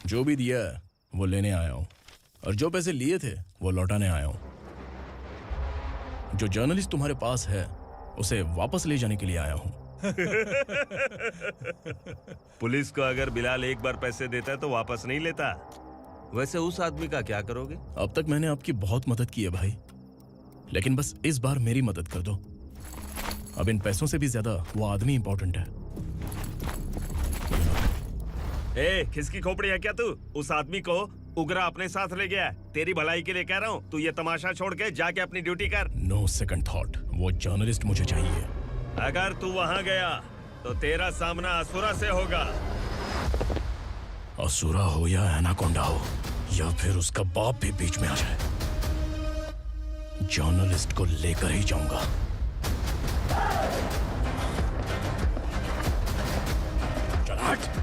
जो भी दिया है वो लेने आया हूँ, और जो पैसे लिए थे वो लौटाने आया हूँ। जो जर्नलिस्ट तुम्हारे पास है उसे वापस ले जाने के लिए आया हूँ। पुलिस को अगर बिलाल एक बार पैसे देता है तो वापस नहीं लेता। वैसे उस आदमी का क्या करोगे? अब तक मैंने आपकी बहुत मदद की है भाई, लेकिन बस इस बार मेरी मदद कर दो। अब इन पैसों से भी ज्यादा वो आदमी इंपॉर्टेंट है। खिसकी खोपड़ी है क्या तू? उस आदमी को उगरा अपने साथ ले गया। तेरी भलाई के लिए कह रहा हूँ, तू ये तमाशा छोड़ के जाके अपनी ड्यूटी कर। नो सेकंड थॉट, वो जर्नलिस्ट मुझे चाहिए। अगर तू वहाँ गया तो तेरा सामना असुरा से होगा। असुरा हो या एनाकोंडा हो, या फिर उसका बाप भी बीच में आ जाए, जर्नलिस्ट को लेकर ही जाऊंगा। चल हट।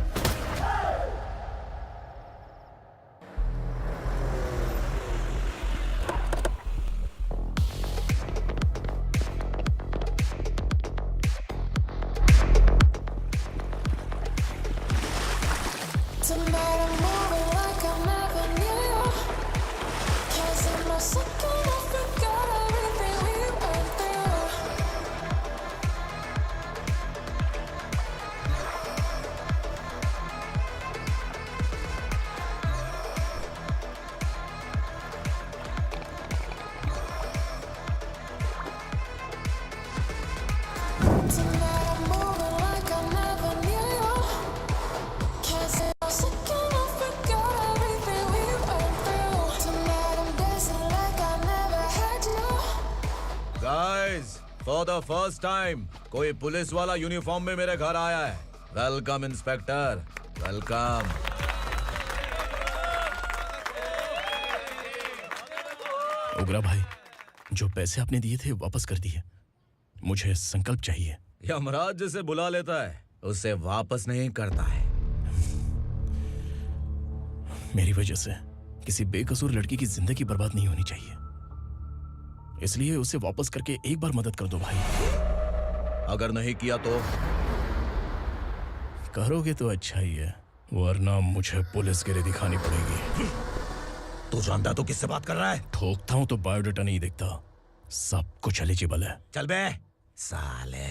फॉर द फर्स्ट टाइम कोई पुलिस वाला यूनिफॉर्म में मेरे घर आया है। Welcome inspector, welcome. उग्रा भाई, जो पैसे आपने दिए थे वापस कर दिए। मुझे संकल्प चाहिए। यमराज जिसे बुला लेता है उसे वापस नहीं करता है। मेरी वजह से किसी बेकसूर लड़की की जिंदगी बर्बाद नहीं होनी चाहिए, इसलिए उसे वापस करके एक बार मदद कर दो भाई। अगर नहीं किया तो? करोगे तो अच्छा ही है, वरना मुझे पुलिसगिरी दिखानी पड़ेगी। तू जानता तो किससे बात कर रहा है? ठोकता हूं तो बायोडाटा नहीं दिखता, सब कुछ एलिजिबल है। चल बे साले।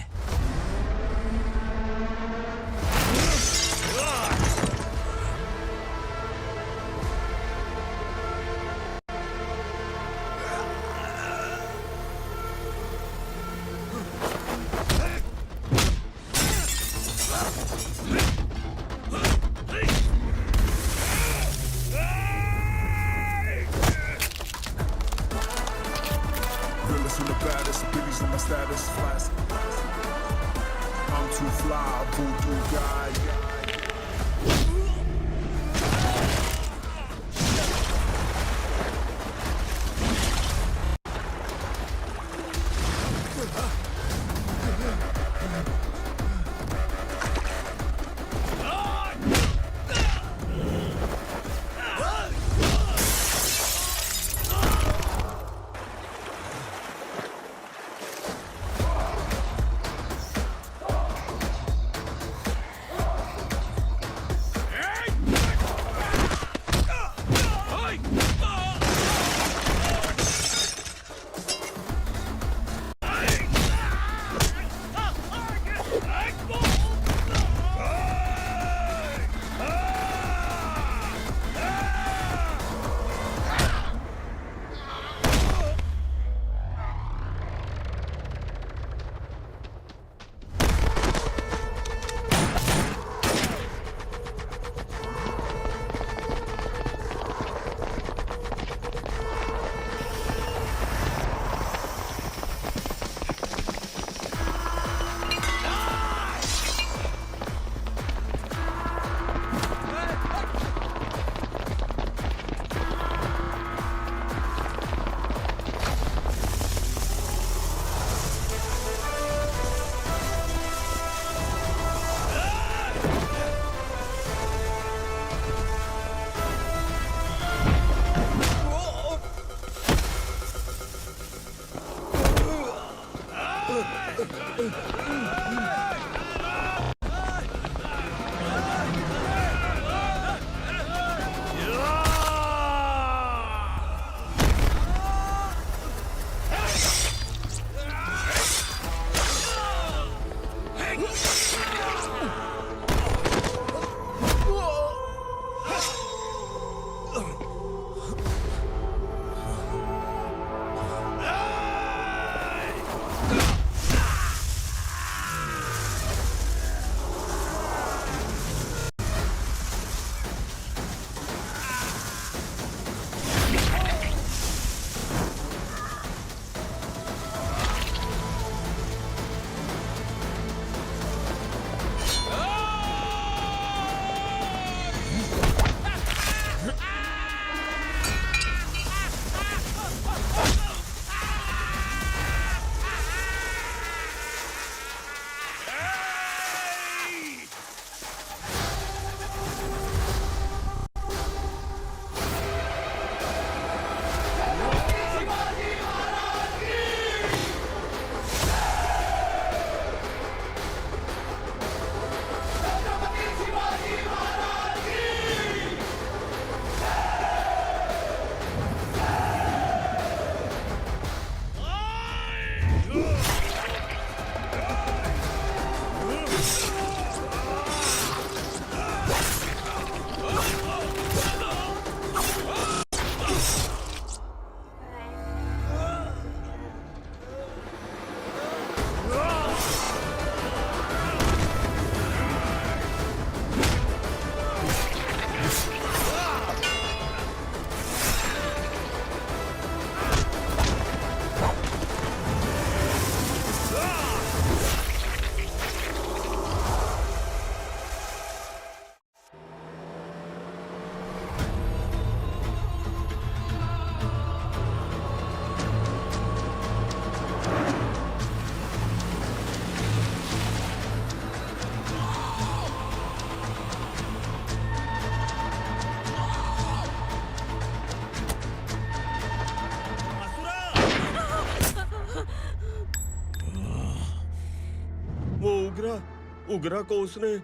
उगरा को उसने।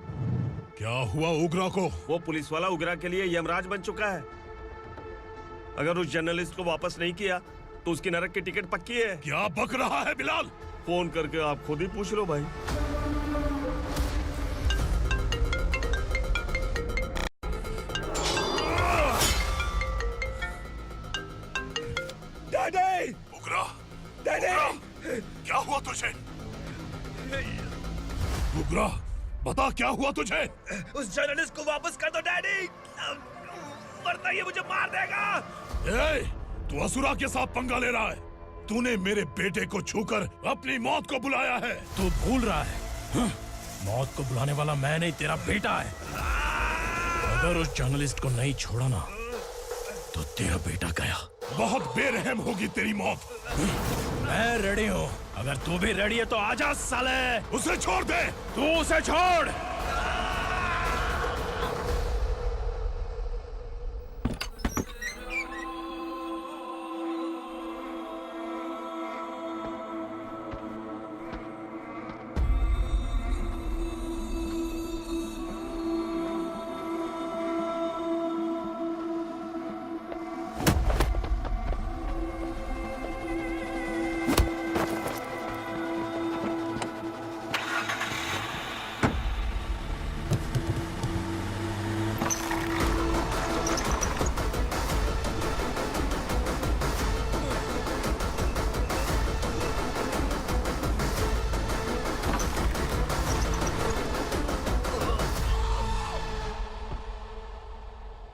क्या हुआ उगरा को? वो पुलिस वाला उगरा के लिए यमराज बन चुका है। अगर उस जर्नलिस्ट को वापस नहीं किया तो उसकी नरक की टिकट पक्की है। क्या बक रहा है बिलाल? फोन करके आप खुद ही पूछ लो भाई। डैडी! उगरा! डैडी! क्या हुआ तुझे? उगरा, बता क्या हुआ तुझे? उस जर्नलिस्ट को वापस कर दो डैडी, वरना ये मुझे मार देगा। ए, तू असुरा के साथ पंगा ले रहा है। तूने मेरे बेटे को छूकर अपनी मौत को बुलाया है। तू भूल रहा है, हाँ? मौत को बुलाने वाला मैं नहीं, तेरा बेटा है। अगर उस जर्नलिस्ट को नहीं छोड़ा ना तो तेरा बेटा गया। बहुत बेरहम होगी तेरी मौत। मैं रेडी हूँ, अगर तू भी रेडी है तो आजा साले। उसे छोड़ दे। तू उसे छोड़।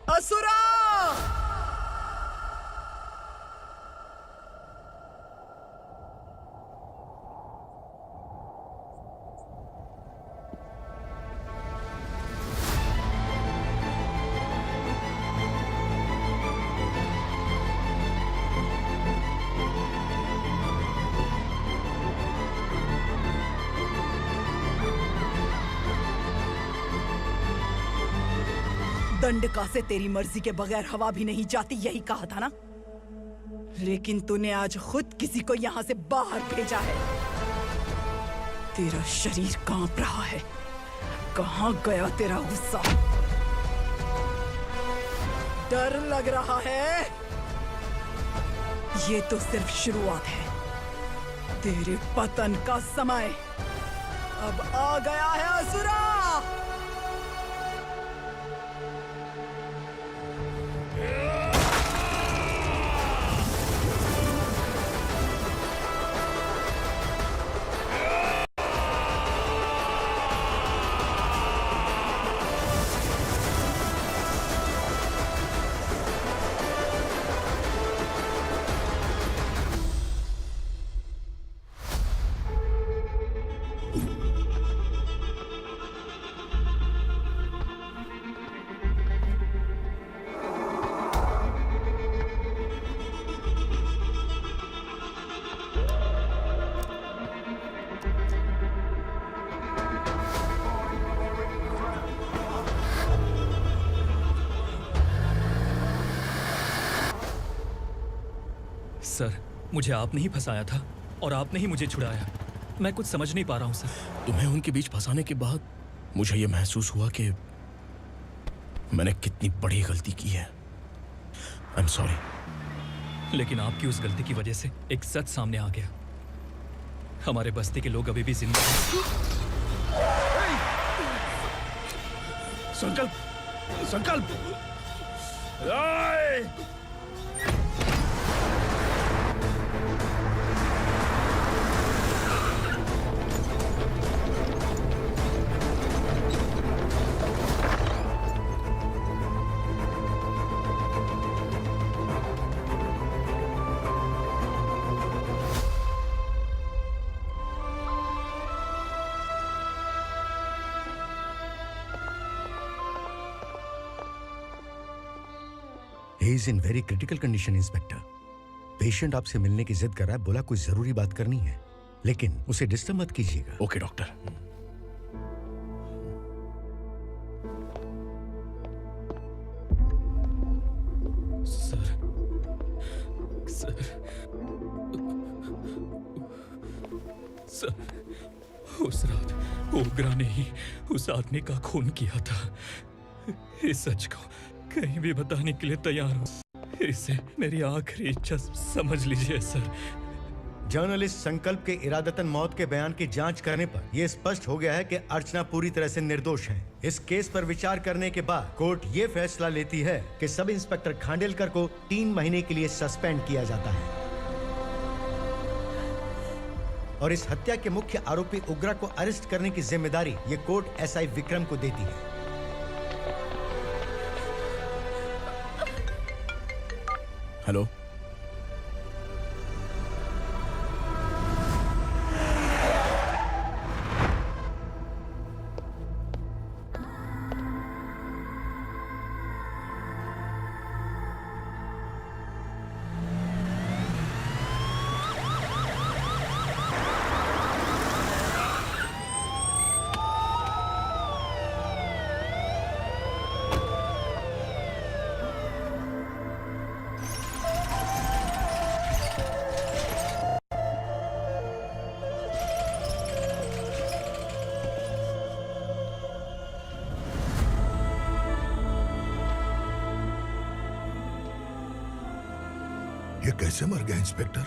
असुरा! दंडका से तेरी मर्जी के बगैर हवा भी नहीं जाती, यही कहा था ना? लेकिन तूने आज खुद किसी को यहाँ से बाहर भेजा है। तेरा शरीर कांप रहा है। कहाँ गया तेरा गुस्सा? डर लग रहा है? ये तो सिर्फ शुरुआत है। तेरे पतन का समय अब आ गया है असुरा। सर, मुझे आपने ही फंसाया था और आपने ही मुझे छुड़ाया। मैं कुछ समझ नहीं पा रहा हूँ सर। तुम्हें उनके बीच फंसाने के बाद मुझे यह महसूस हुआ कि मैंने कितनी बड़ी गलती की है। I am sorry. लेकिन आपकी उस गलती की वजह से एक सच सामने आ गया। हमारे बस्ती के लोग अभी भी जिंदा हैं। संकल्प! संकल्प! He is in very critical condition, inspector. Patient आपसे मिलने की जिद कर रहा है, बोला कोई जरूरी बात करनी है, लेकिन उसे डिस्टर्ब मत कीजिएगा। Okay doctor. Sir, sir, sir, उस रात ओग्रा ने ही उस आदमी का खून किया था। इस सच को कहीं भी बताने के लिए तैयार हूँ। इसे मेरी आखिरी इच्छा समझ लीजिए सर। जर्नलिस्ट संकल्प के इरादतन मौत के बयान की जांच करने पर यह स्पष्ट हो गया है कि अर्चना पूरी तरह से निर्दोष है। इस केस पर विचार करने के बाद कोर्ट ये फैसला लेती है कि सब इंस्पेक्टर खांडेलकर को 3 महीने के लिए सस्पेंड किया जाता है और इस हत्या के मुख्य आरोपी उग्रा को अरेस्ट करने की जिम्मेदारी ये कोर्ट एसआई विक्रम को देती है। हेलो, ये कैसे मर गया इंस्पेक्टर?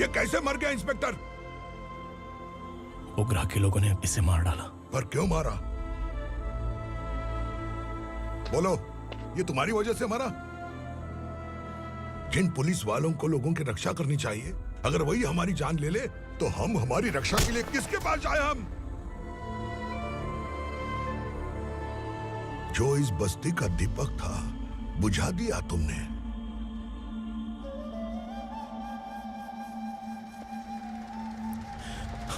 ये कैसे मर गया इंस्पेक्टर? उग्रा के लोगों ने इसे मार डाला। पर क्यों मारा? बोलो, ये तुम्हारी वजह से मरा? जिन पुलिस वालों को लोगों की रक्षा करनी चाहिए, अगर वही हमारी जान ले ले तो हम हमारी रक्षा के लिए किसके पास जाए? हम जो इस बस्ती का दीपक था बुझा दिया तुमने।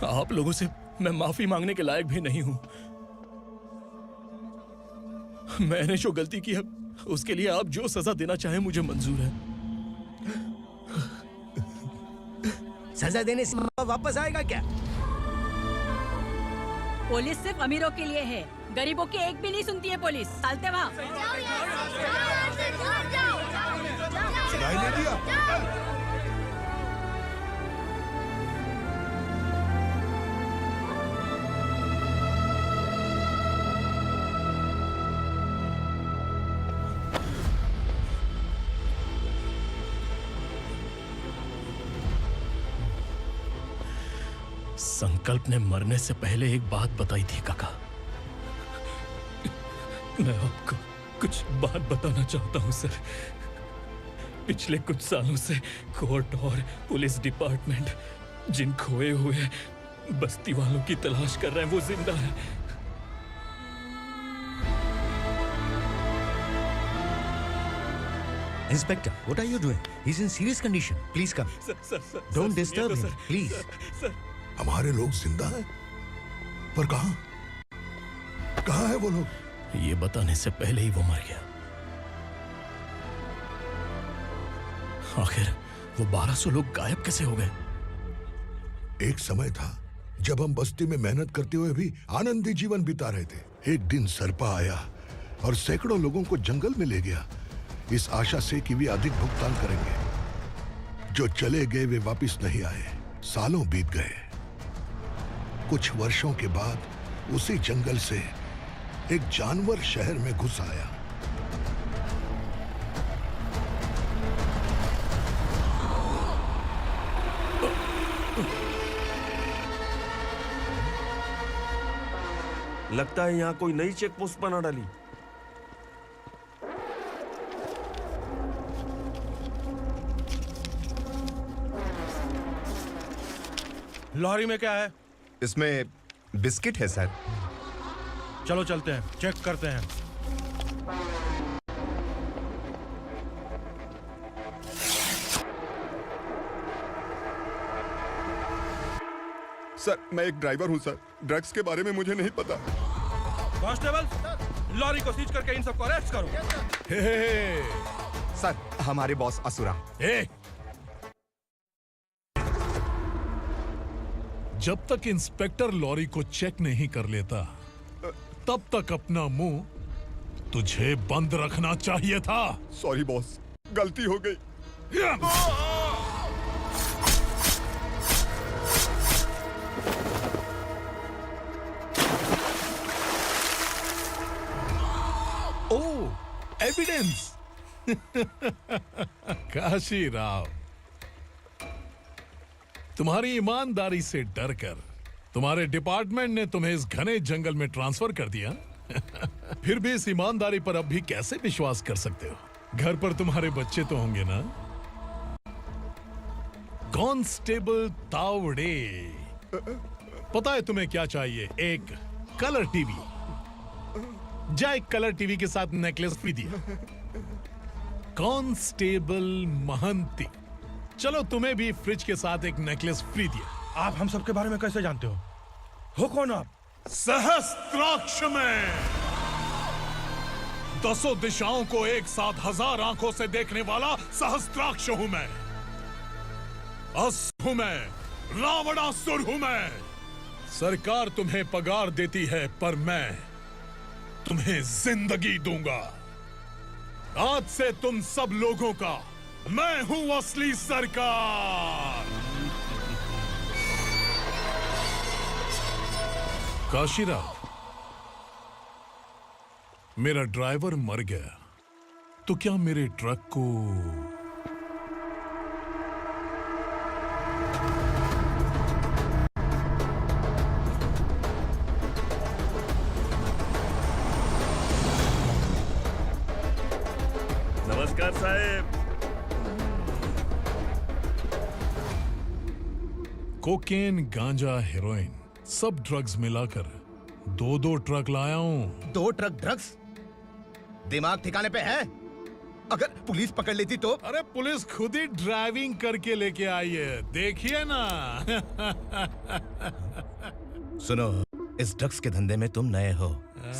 आप लोगों से मैं माफी मांगने के लायक भी नहीं हूं। मैंने जो गलती की है उसके लिए आप जो सजा देना चाहे मुझे मंजूर है। सजा देने से वापस आएगा क्या? पुलिस सिर्फ अमीरों के लिए है, गरीबों की एक भी नहीं सुनती है पुलिस। चलते वहाँ। सुनाई नहीं दिया? संकल्प ने मरने से पहले एक बात बताई थी काका। मैं आपको कुछ बात बताना चाहता हूं सर। पिछले कुछ सालों से कोर्ट और पुलिस डिपार्टमेंट जिन खोए हुए बस्ती वालों की तलाश कर रहे हैं वो जिंदा है। Inspector, what are you doing? He's in serious condition. Please come. Don't disturb him, please. हमारे लोग जिंदा हैं? पर कहां? कहां है वो लोग? ये बताने से पहले ही वो मर गया। आखिर वो 1200 लोग गायब कैसे हो गए? एक समय था जब हम बस्ती में मेहनत करते हुए भी आनंदी जीवन बिता रहे थे। एक दिन सरपा आया और सैकड़ों लोगों को जंगल में ले गया, इस आशा से कि वे अधिक भुगतान करेंगे। जो चले गए वे वापस नहीं आए। सालों बीत गए। कुछ वर्षों के बाद उसी जंगल से एक जानवर शहर में घुस आया। लगता है यहाँ कोई नई चेक पोस्ट बना डाली। लॉरी में क्या है? इसमें बिस्किट है सर। चलो चलते हैं, चेक करते हैं। सर, मैं एक ड्राइवर हूं सर। ड्रग्स के बारे में मुझे नहीं पता। कांस्टेबल, लॉरी को सीज करके इन सबको अरेस्ट करो। सर, हमारे बॉस असुरा। जब तक इंस्पेक्टर लॉरी को चेक नहीं कर लेता तब तक अपना मुंह तुझे बंद रखना चाहिए था। सॉरी बॉस, गलती हो गई। एविडेंस। काशी राव, तुम्हारी ईमानदारी से डरकर तुम्हारे डिपार्टमेंट ने तुम्हें इस घने जंगल में ट्रांसफर कर दिया। फिर भी इस ईमानदारी पर अब भी कैसे विश्वास कर सकते हो? घर पर तुम्हारे बच्चे तो होंगे ना? कांस्टेबल तावड़े, पता है तुम्हें क्या चाहिए? एक कलर टीवी। जा एक कलर टीवी के साथ नेकलेस भी दिया। कांस्टेबल महंती, चलो तुम्हें भी फ्रिज के साथ एक नेकलेस फ्री दिया। आप हम सबके बारे में कैसे जानते हो कौन आप? सहस्त्राक्ष में 10 दिशाओं को एक साथ 1000 आंखों से देखने वाला सहस्त्राक्ष हूं मैं। असुर हूं मैं, रावणासुर हूं मैं। सरकार तुम्हें पगार देती है, पर मैं तुम्हें जिंदगी दूंगा। आज से तुम सब लोगों का मैं हूं असली सरकार। काशीराव, मेरा ड्राइवर मर गया तो क्या मेरे ट्रक को नमस्कार साहब। कोकेन, गांजा, हेरोइन, सब ड्रग्स मिलाकर 2 ट्रक लाया हूं। 2 ट्रक ड्रग्स? दिमाग ठिकाने पे है? अगर पुलिस पकड़ लेती तो? अरे पुलिस खुद ही ड्राइविंग करके लेके आई है, देखिए ना। सुनो, इस ड्रग्स के धंधे में तुम नए हो,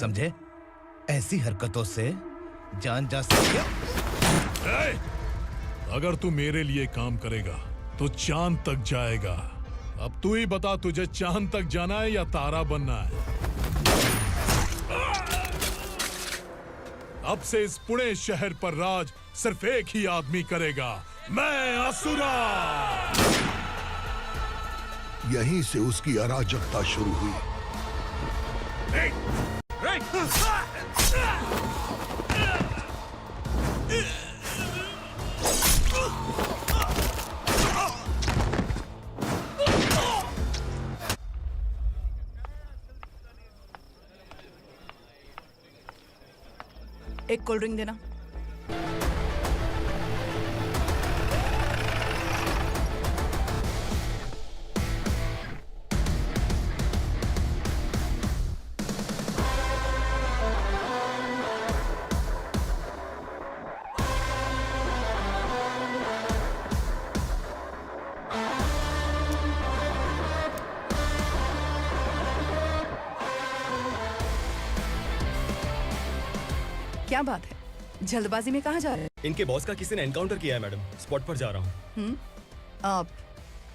समझे? ऐसी हरकतों से जान जा सकती है। अगर तू मेरे लिए काम करेगा तो चांद तक जाएगा। अब तू ही बता, तुझे चांद तक जाना है या तारा बनना है? अब से इस पुणे शहर पर राज सिर्फ एक ही आदमी करेगा, मैं असुरा। यहीं से उसकी अराजकता शुरू हुई। एक कोल्ड ड्रिंक देना। क्या बात है, जल्दबाजी में कहाँ जा रहे हैं? इनके बॉस का किसी ने एनकाउंटर किया है मैडम, स्पॉट पर जा रहा हूँ। आप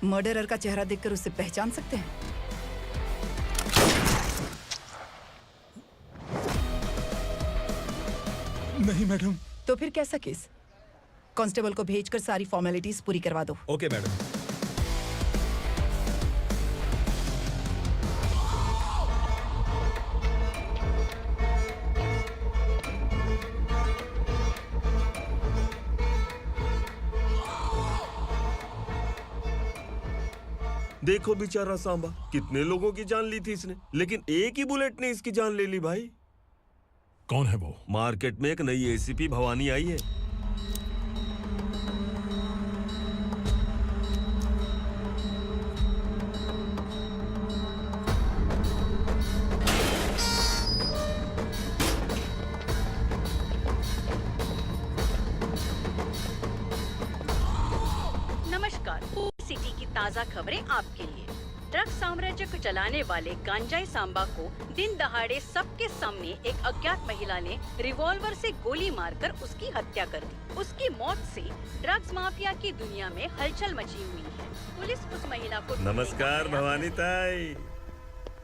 मर्डरर का चेहरा देखकर उसे पहचान सकते हैं? नहीं मैडम। तो फिर कैसा केस? कांस्टेबल को भेजकर सारी फॉर्मेलिटीज पूरी करवा दो। Okay madam. देखो बेचारा सांबा, कितने लोगों की जान ली थी इसने, लेकिन एक ही बुलेट ने इसकी जान ले ली भाई। कौन है वो? मार्केट में एक नई एसीपी भवानी आई है। नमस्कार, सिटी की ताज़ा खबरें आपके लिए। ड्रग साम्राज्य को चलाने वाले गांजाई सांबा को दिन दहाड़े सबके सामने एक अज्ञात महिला ने रिवॉल्वर से गोली मारकर उसकी हत्या कर दी। उसकी मौत से ड्रग्स माफिया की दुनिया में हलचल मची हुई है। पुलिस उस महिला को नमस्कार भवानी ताई,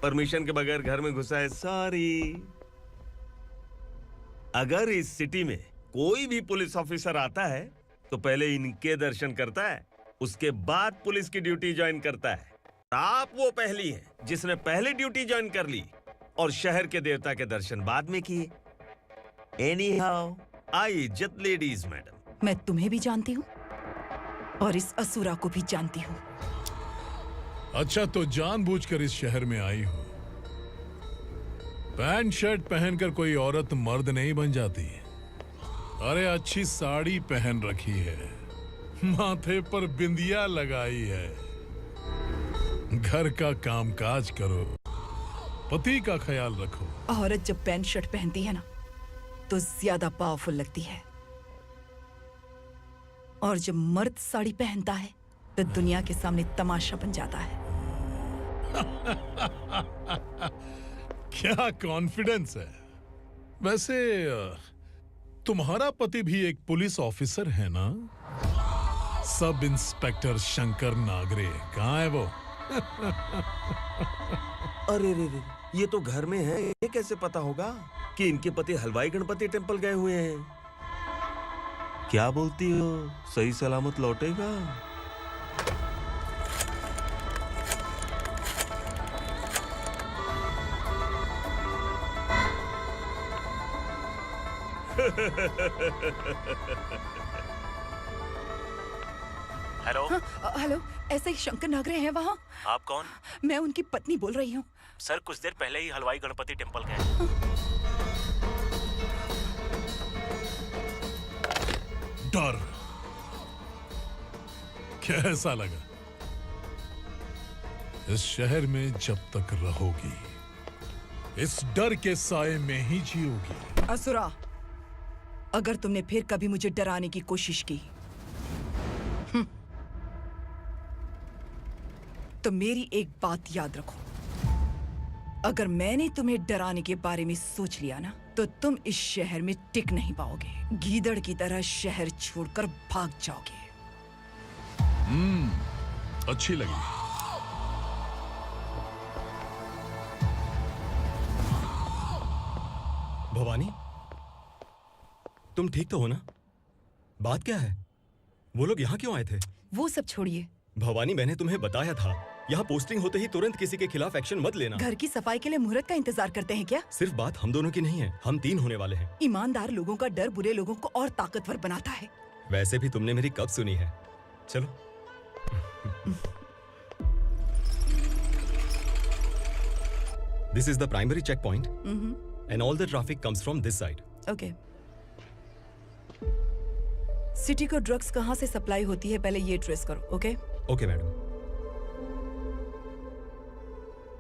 परमिशन के बगैर घर में घुसा है, सॉरी। अगर इस सिटी में कोई भी पुलिस ऑफिसर आता है तो पहले इनके दर्शन करता है, उसके बाद पुलिस की ड्यूटी ज्वाइन करता है। आप वो पहली हैं जिसने पहले ड्यूटी ज्वाइन कर ली और शहर के देवता के दर्शन बाद में किए। एनीहाउ, आई इज्जत लेडीज मैडम। मैं तुम्हें भी जानती हूँ और इस असुरा को भी जानती हूँ। अच्छा, तो जानबूझकर इस शहर में आई हो। पैंट शर्ट पहनकर कोई औरत मर्द नहीं बन जाती। अरे अच्छी साड़ी पहन रखी है, माथे पर बिंदिया लगाई है, घर का कामकाज करो, पति का ख्याल रखो। औरत जब पैंट शर्ट पहनती है ना तो ज्यादा पावरफुल लगती है, और जब मर्द साड़ी पहनता है तो दुनिया के सामने तमाशा बन जाता है। क्या कॉन्फिडेंस है। वैसे तुम्हारा पति भी एक पुलिस ऑफिसर है ना? Sub inspector Shankar Nagare. कहाँ है वो? अरे रे रे, ये तो घर में है। ये कैसे पता होगा कि इनके पति हलवाई गणपति टेम्पल गए हुए हैं? क्या बोलती हो, सही सलामत लौटेगा? हेलो। हेलो, ऐसे ही शंकर नागरे हैं वहाँ? आप कौन? मैं उनकी पत्नी बोल रही हूँ। सर कुछ देर पहले ही हलवाई गणपति टेम्पल गए। डर कैसा लगा? इस शहर में जब तक रहोगी इस डर के साए में ही जियोगी। असुरा, अगर तुमने फिर कभी मुझे डराने की कोशिश की तो मेरी एक बात याद रखो, अगर मैंने तुम्हें डराने के बारे में सोच लिया ना तो तुम इस शहर में टिक नहीं पाओगे। गीदड़ की तरह शहर छोड़कर भाग जाओगे। अच्छी लगी। भवानी, तुम ठीक तो हो ना? बात क्या है? वो लोग यहाँ क्यों आए थे? वो सब छोड़िए। भवानी, मैंने तुम्हें बताया था यहाँ पोस्टिंग होते ही तुरंत किसी के खिलाफ एक्शन मत लेना। घर की सफाई के लिए मुहूर्त का इंतजार करते हैं क्या? सिर्फ बात हम दोनों की नहीं है, हम 3 होने वाले हैं। ईमानदार लोगों का डर बुरे लोगों को और ताकतवर बनाता है। वैसे भी तुमने मेरी कब सुनी है। चलो। This is the primary checkpoint, and all the traffic comes from this side. Okay. City को ड्रग्स कहाँ से सप्लाई होती है पहले ये ट्रेस करो, ओके? Okay madam.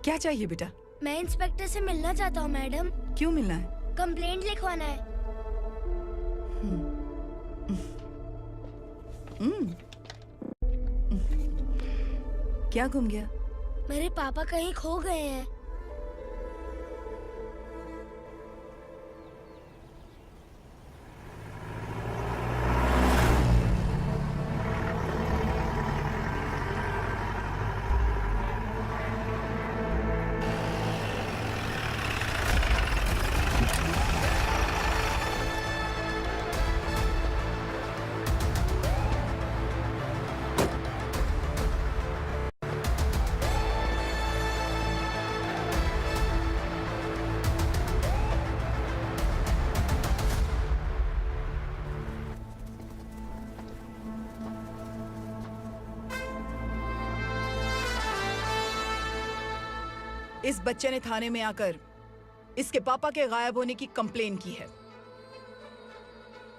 क्या चाहिए बेटा? मैं इंस्पेक्टर से मिलना चाहता हूँ मैडम। क्यों मिलना है? कंप्लेंट लिखवाना है। क्या गुम गया? मेरे पापा कहीं खो गए हैं। इस बच्चे ने थाने में आकर इसके पापा के गायब होने की कंप्लेन की है।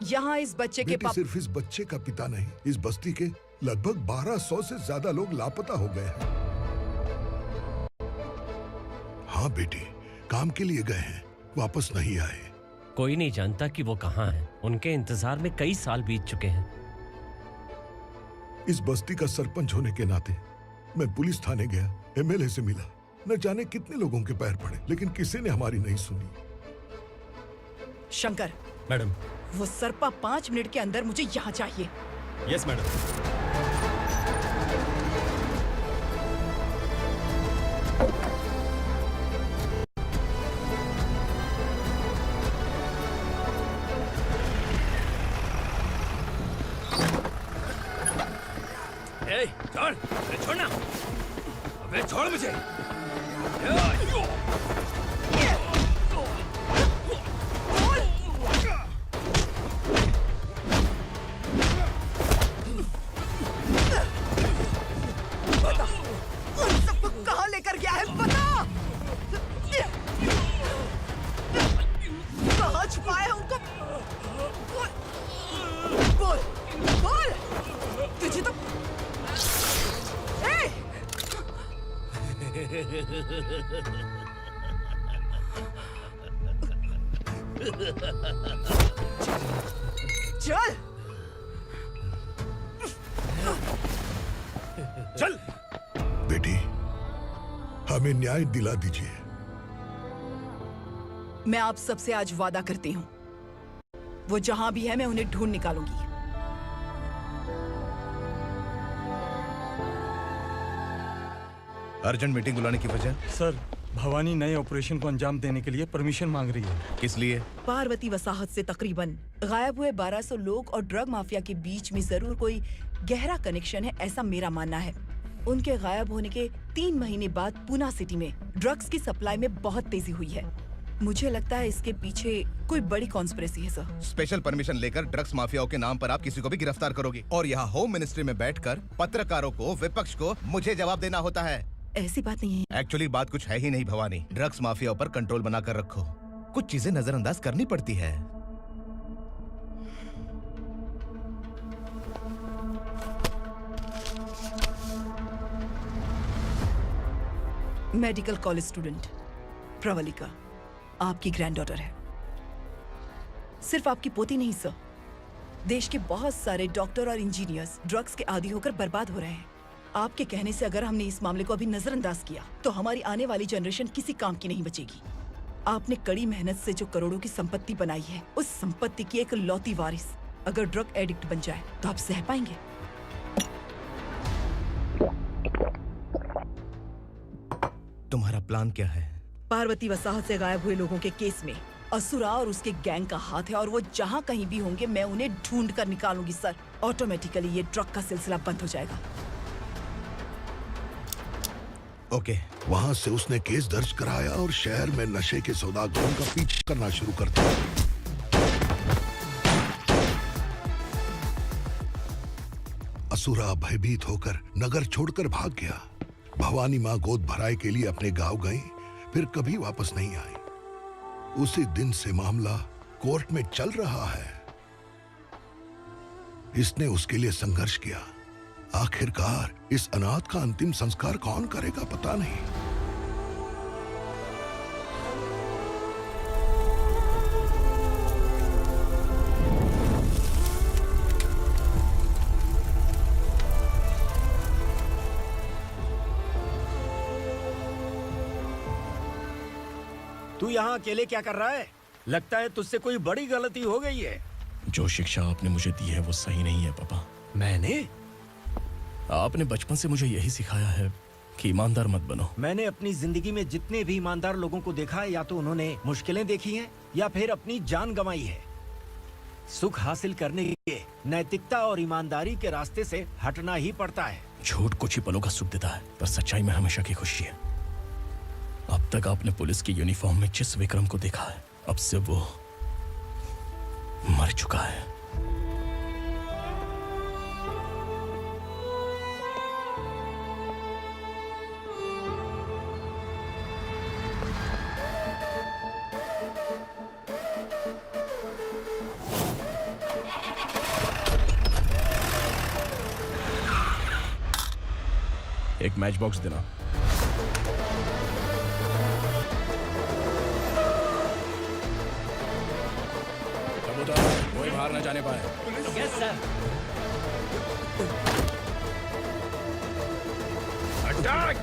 यहाँ इस बच्चे के पापा सिर्फ इस बच्चे का पिता नहीं, इस बस्ती के लगभग 1200 से ज्यादा लोग लापता हो गए हैं। हाँ बेटी, काम के लिए गए हैं, वापस नहीं आए। कोई नहीं जानता कि वो कहाँ हैं। उनके इंतजार में कई साल बीत चुके हैं। इस बस्ती का सरपंच होने के नाते मैं पुलिस थाने गया, एमएलए से मिला, न जाने कितने लोगों के पैर पड़े, लेकिन किसी ने हमारी नहीं सुनी। शंकर। मैडम। वो सरपा 5 मिनट के अंदर मुझे यहाँ चाहिए। Yes madam. छोड़, छोड़ना, अबे छोड़ मुझे। चल चल बेटी, हमें न्याय दिला दीजिए। मैं आप सबसे आज वादा करती हूँ, वो जहां भी है मैं उन्हें ढूंढ निकालूंगी। अर्जेंट मीटिंग बुलाने की वजह? सर, भवानी नए ऑपरेशन को अंजाम देने के लिए परमिशन मांग रही है। किस लिए? पार्वती वसाहत से तकरीबन गायब हुए 1200 लोग और ड्रग माफिया के बीच में जरूर कोई गहरा कनेक्शन है, ऐसा मेरा मानना है। उनके गायब होने के 3 महीने बाद पूना सिटी में ड्रग्स की सप्लाई में बहुत तेजी हुई है। मुझे लगता है इसके पीछे कोई बड़ी कॉन्स्पिरेसी है सर। स्पेशल परमिशन लेकर ड्रग्स माफियाओं के नाम पर आप किसी को भी गिरफ्तार करोगी और यहाँ होम मिनिस्ट्री में बैठकर पत्रकारों को, विपक्ष को मुझे जवाब देना होता है। ऐसी बात नहीं है। एक्चुअली बात कुछ है ही नहीं भवानी। ड्रग्स माफियाओं पर कंट्रोल बनाकर रखो। कुछ चीजें नजरअंदाज करनी पड़ती है। मेडिकल कॉलेज स्टूडेंट प्रवलिका आपकी ग्रैंडडॉटर है। सिर्फ आपकी पोती नहीं सर, देश के बहुत सारे डॉक्टर और इंजीनियर्स ड्रग्स के आदी होकर बर्बाद हो रहे हैं। आपके कहने से अगर हमने इस मामले को अभी नजरअंदाज किया तो हमारी आने वाली जनरेशन किसी काम की नहीं बचेगी। आपने कड़ी मेहनत से जो करोड़ों की संपत्ति बनाई है, उस संपत्ति की एक लौती वारिस अगर ड्रग एडिक्ट बन जाए तो आप सह पाएंगे? तुम्हारा प्लान क्या है? पार्वती वसाहत से गायब हुए लोगों के केस में असुरा और उसके गैंग का हाथ है और वो जहाँ कहीं भी होंगे मैं उन्हें ढूंढ कर निकालूंगी सर। ऑटोमेटिकली ये ड्रग का सिलसिला बंद हो जाएगा। ओके। वहाँ से उसने केस दर्ज कराया और शहर में नशे के सौदागरों का पीछा करना शुरू कर दिया। असुरा भयभीत होकर नगर छोड़कर भाग गया। भवानी माँ गोद भराई के लिए अपने गांव गई, फिर कभी वापस नहीं आई। उसी दिन से मामला कोर्ट में चल रहा है। इसने उसके लिए संघर्ष किया। आखिरकार इस अनाथ का अंतिम संस्कार कौन करेगा पता नहीं। तू यहाँ अकेले क्या कर रहा है? लगता है तुझसे कोई बड़ी गलती हो गई है। जो शिक्षा आपने मुझे दी है वो सही नहीं है पापा। मैंने? आपने बचपन से मुझे यही सिखाया है कि ईमानदार मत बनो। मैंने अपनी जिंदगी में जितने भी ईमानदार लोगों को देखा है, या तो उन्होंने मुश्किलें देखी हैं या फिर अपनी जान गंवाई है। सुख हासिल करने के लिए नैतिकता और ईमानदारी के रास्ते से हटना ही पड़ता है। झूठ कुछ ही पलों का सुख देता है, पर सच्चाई में हमेशा की खुशी है। अब तक आपने पुलिस की यूनिफॉर्म में जिस विक्रम को देखा है, अब से वो मर चुका है। एक मैच बॉक्स देना। कोई बाहर न जाने पाए। Yes sir. अटैक!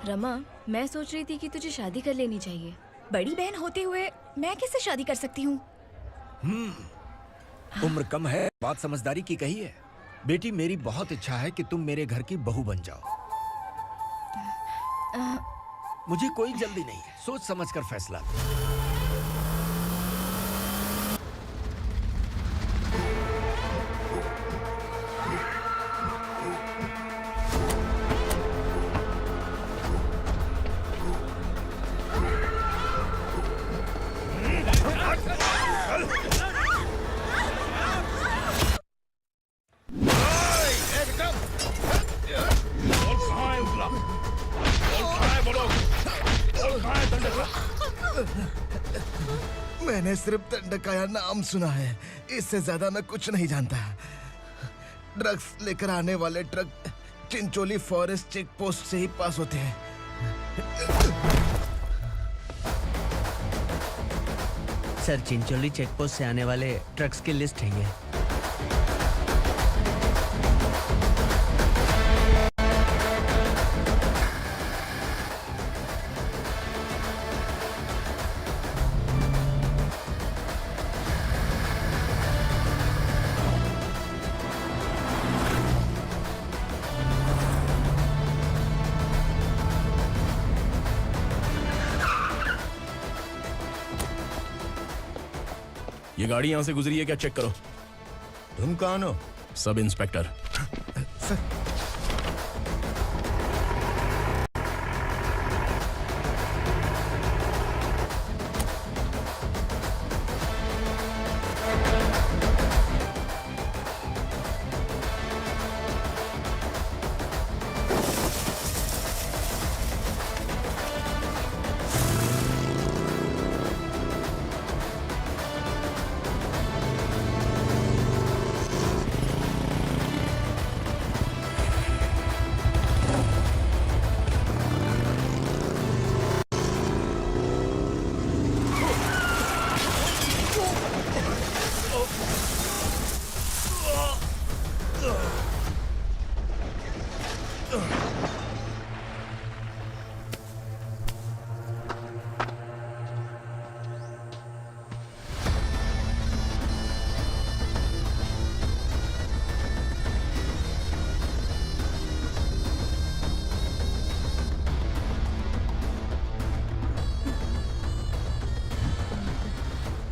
रमा, मैं सोच रही थी कि तुझे शादी कर लेनी चाहिए। बड़ी बहन होते हुए मैं कैसे शादी कर सकती हूँ? उम्र कम है, बात समझदारी की कही है। बेटी, मेरी बहुत इच्छा है कि तुम मेरे घर की बहू बन जाओ। मुझे कोई जल्दी नहीं है, सोच समझ कर फैसला। मैंने सिर्फ दंडकाया नाम सुना है, इससे ज्यादा मैं कुछ नहीं जानता। ड्रग्स लेकर आने वाले truck Chincholi forest check post से ही पास होते हैं। सर, चिंचोली चेक पोस्ट से आने वाले ट्रक्स की लिस्ट है ये। ये गाड़ी यहां से गुजरी है क्या, चेक करो। तुम कौन हो? Sub inspector.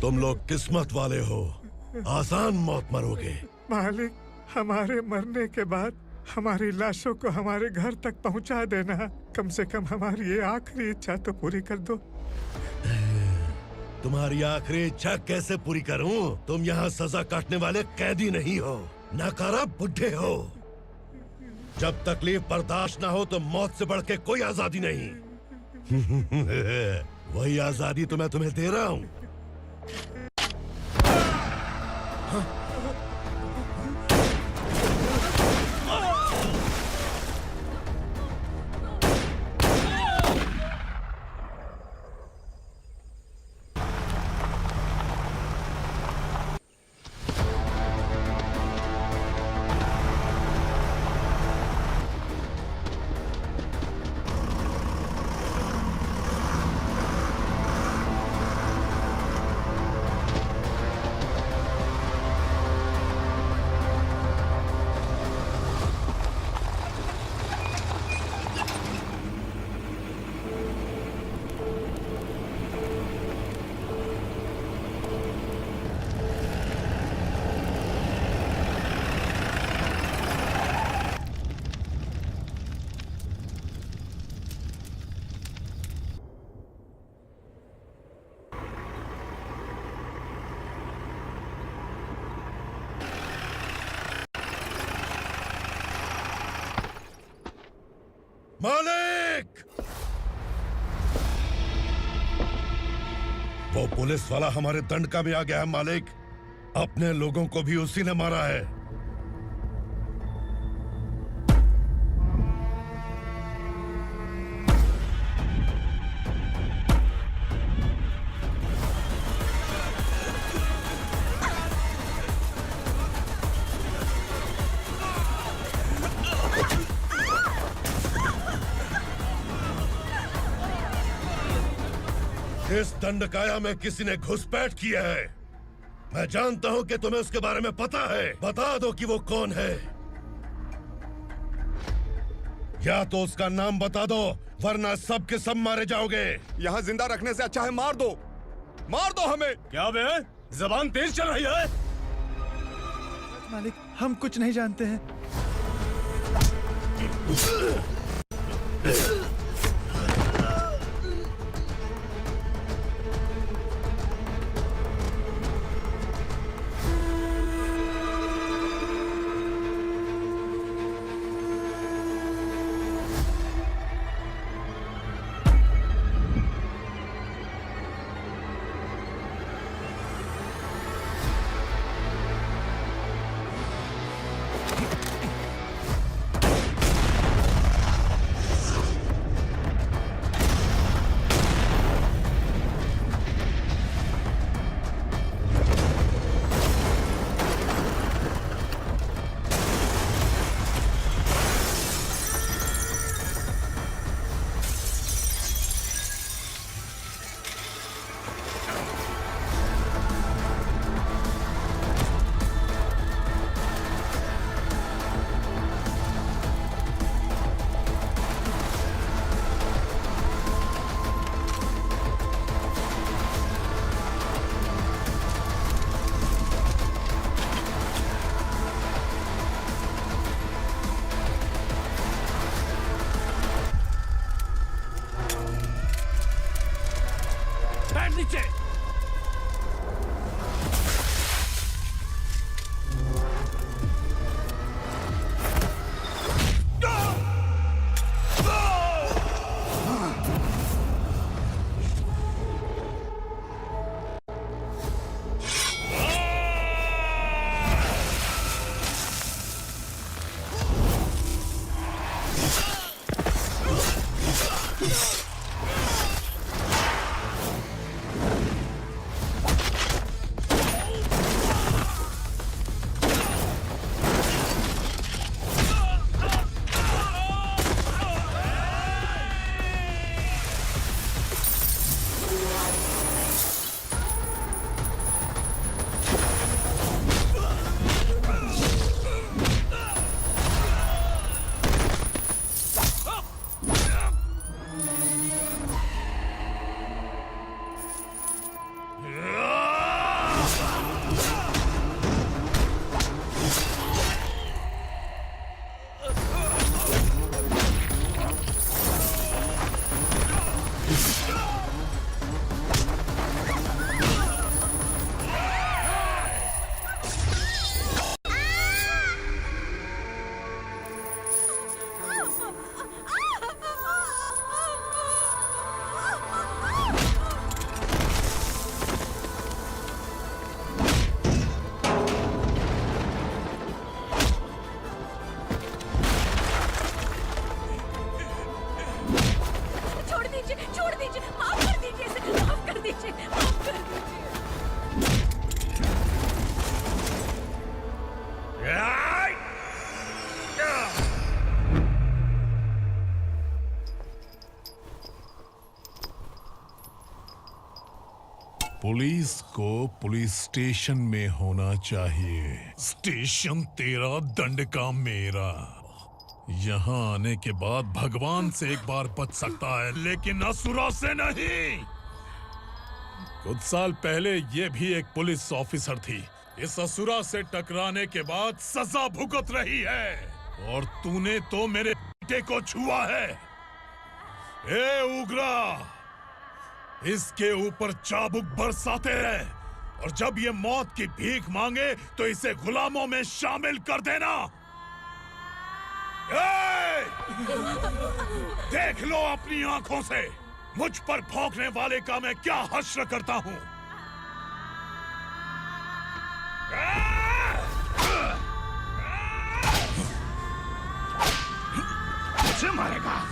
तुम लोग किस्मत वाले हो, आसान मौत मरोगे। मालिक, हमारे मरने के बाद हमारी लाशों को हमारे घर तक पहुंचा देना। कम से कम हमारी ये आखिरी इच्छा तो पूरी कर दो। तुम्हारी आखिरी इच्छा कैसे पूरी करूं? तुम यहाँ सजा काटने वाले कैदी नहीं हो, नाकारा बुड्ढे हो। जब तकलीफ बर्दाश्त ना हो तो मौत से बढ़ के कोई आजादी नहीं। वही आजादी तो मैं तुम्हें दे रहा हूँ। मालिक! वो पुलिस वाला हमारे दंडका में आ गया है मालिक। अपने लोगों को भी उसी ने मारा है। इस दंडकाया में किसी ने घुसपैठ किया है। मैं जानता हूं कि तुम्हें उसके बारे में पता है। बता दो कि वो कौन है। या तो उसका नाम बता दो, वरना सब के सब मारे जाओगे। यहाँ जिंदा रखने से अच्छा है मार दो हमें। क्या बे? जबान तेज चल रही है। मालिक, हम कुछ नहीं जानते हैं। पुलिस को पुलिस स्टेशन में होना चाहिए। स्टेशन तेरा, दंड का मेरा। यहाँ आने के बाद भगवान से एक बार बच सकता है, लेकिन असुरा से नहीं। कुछ साल पहले ये भी एक पुलिस ऑफिसर थी। इस असुरा से टकराने के बाद सजा भुगत रही है, और तूने तो मेरे बेटे को छुआ है। ए उग्रा, इसके ऊपर चाबुक बरसाते रहे, और जब ये मौत की भीख मांगे तो इसे गुलामों में शामिल कर देना। देख लो अपनी आंखों से मुझ पर भौंकने वाले का मैं क्या हश्र करता हूं। मुझे मारेगा।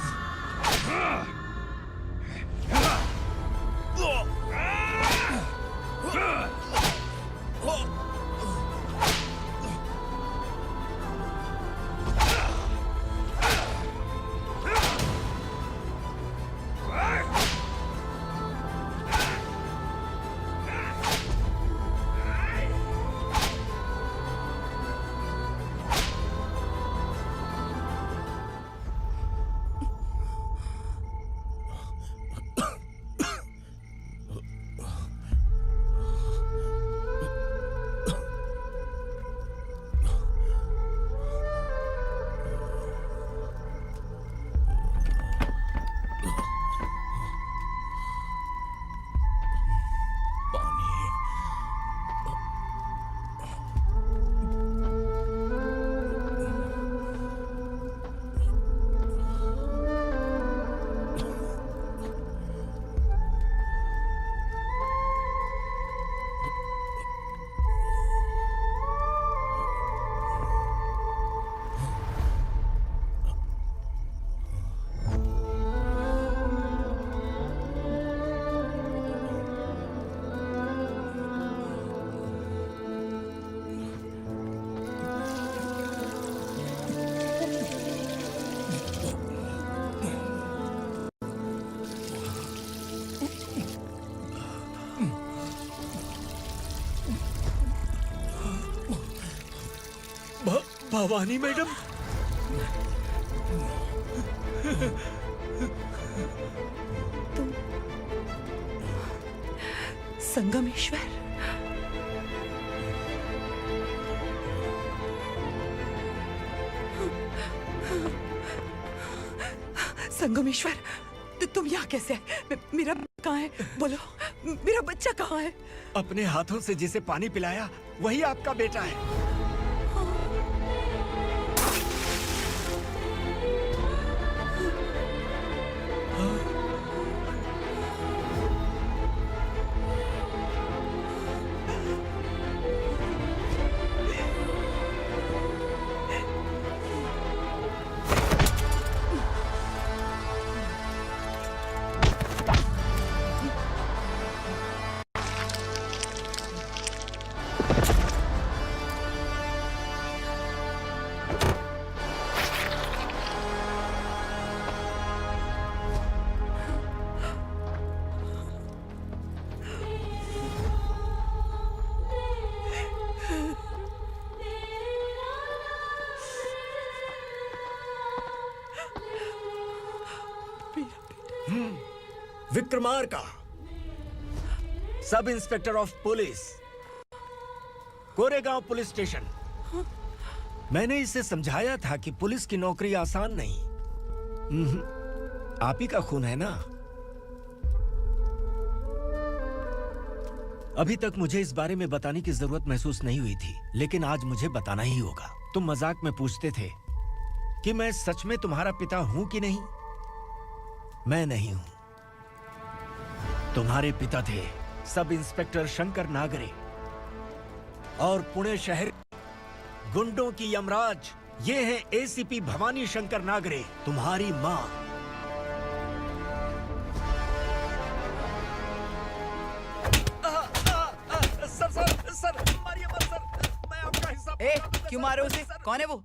भवानी मैडम, तुम संगमेश्वर? संगमेश्वर, तुम यहाँ कैसे आए? मेरा कहाँ है? बोलो, मेरा बच्चा कहाँ है? अपने हाथों से जिसे पानी पिलाया वही आपका बेटा है। Vikramarka, sub inspector of police, Koregaon police station. मैंने इसे समझाया था कि पुलिस की नौकरी आसान नहीं। आप ही का खून है ना। अभी तक मुझे इस बारे में बताने की जरूरत महसूस नहीं हुई थी, लेकिन आज मुझे बताना ही होगा। तुम मजाक में पूछते थे कि मैं सच में तुम्हारा पिता हूं कि नहीं। मैं नहीं हूं। तुम्हारे पिता थे सब इंस्पेक्टर शंकर नागरे, और पुणे शहर गुंडों की यमराज ये है एसीपी भवानी शंकर नागरे, तुम्हारी मां। सर, मारिए मत सर, मैं आपका हिस्सा। क्यों मारे उसे? कौन है वो?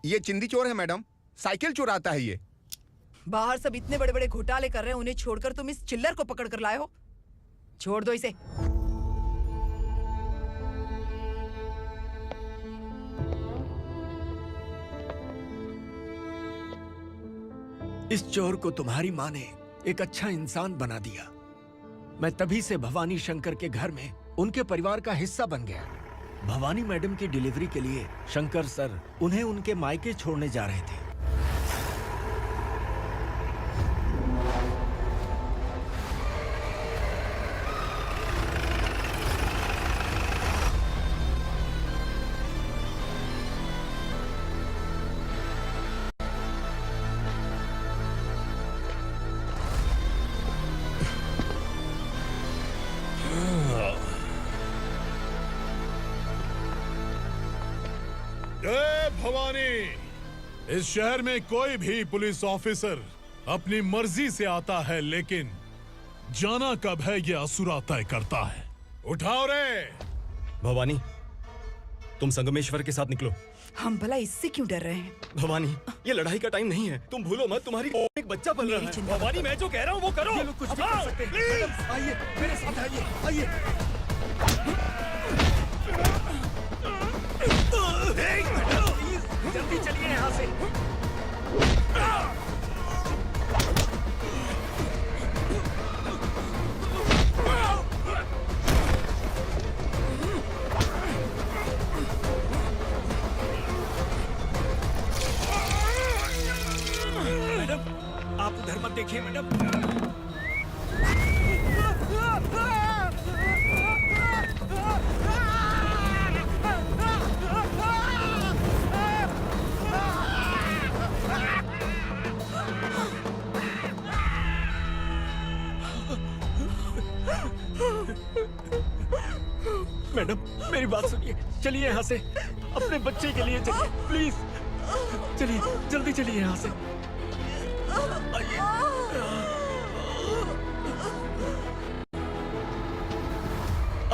ये चिंदी चोर है मैडम, साइकिल चुराता है ये। बाहर सब इतने बड़े बड़े घोटाले कर रहे हैं, उन्हें छोड़कर तुम इस चिल्लर को पकड़ कर लाए हो। छोड़ दो इसे। इस चोर को तुम्हारी माँ ने एक अच्छा इंसान बना दिया। मैं तभी से भवानी शंकर के घर में उनके परिवार का हिस्सा बन गया। भवानी मैडम की डिलीवरी के लिए शंकर सर उन्हें उनके मायके छोड़ने जा रहे थे। जय भवानी। इस शहर में कोई भी पुलिस ऑफिसर अपनी मर्जी से आता है, लेकिन जाना कब है ये असुरा तय करता है। उठाओ रे। भवानी, तुम संगमेश्वर के साथ निकलो। हम भला इससे क्यों डर रहे हैं? भवानी, ये लड़ाई का टाइम नहीं है। तुम भूलो मत, तुम्हारी एक बच्चा पल रहा है। भवानी, मैं जो कह रहा हूँ वो करो। ये लोग कुछ भी कर सकते हैं। मैडम, आइए मेरे साथ आइए, आइए। जल्दी चलिए यहाँ से। मैडम, आप उधर मत देखिए मैडम। मैडम, मेरी बात सुनिए। चलिए यहाँ से, अपने बच्चे के लिए चलिए, प्लीज। चलिए, जल्दी चलिए यहाँ से।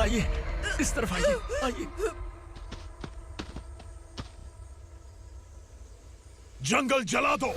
आइए, इस तरफ आइए, आइए। जंगल जला दो।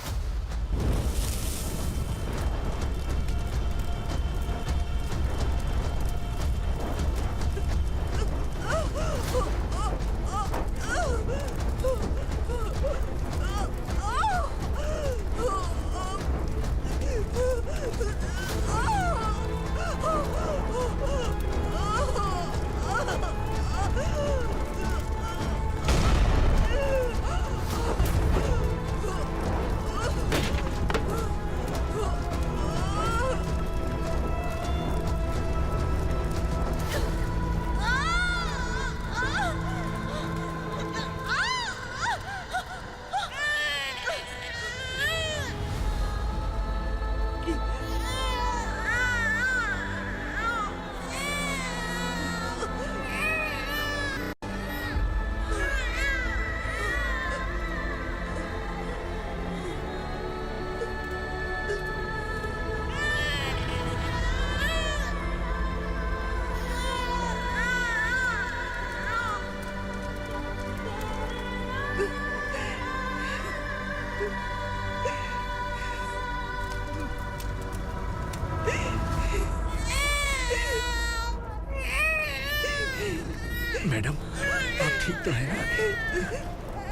मैडम, आप ठीक तो हैं ना?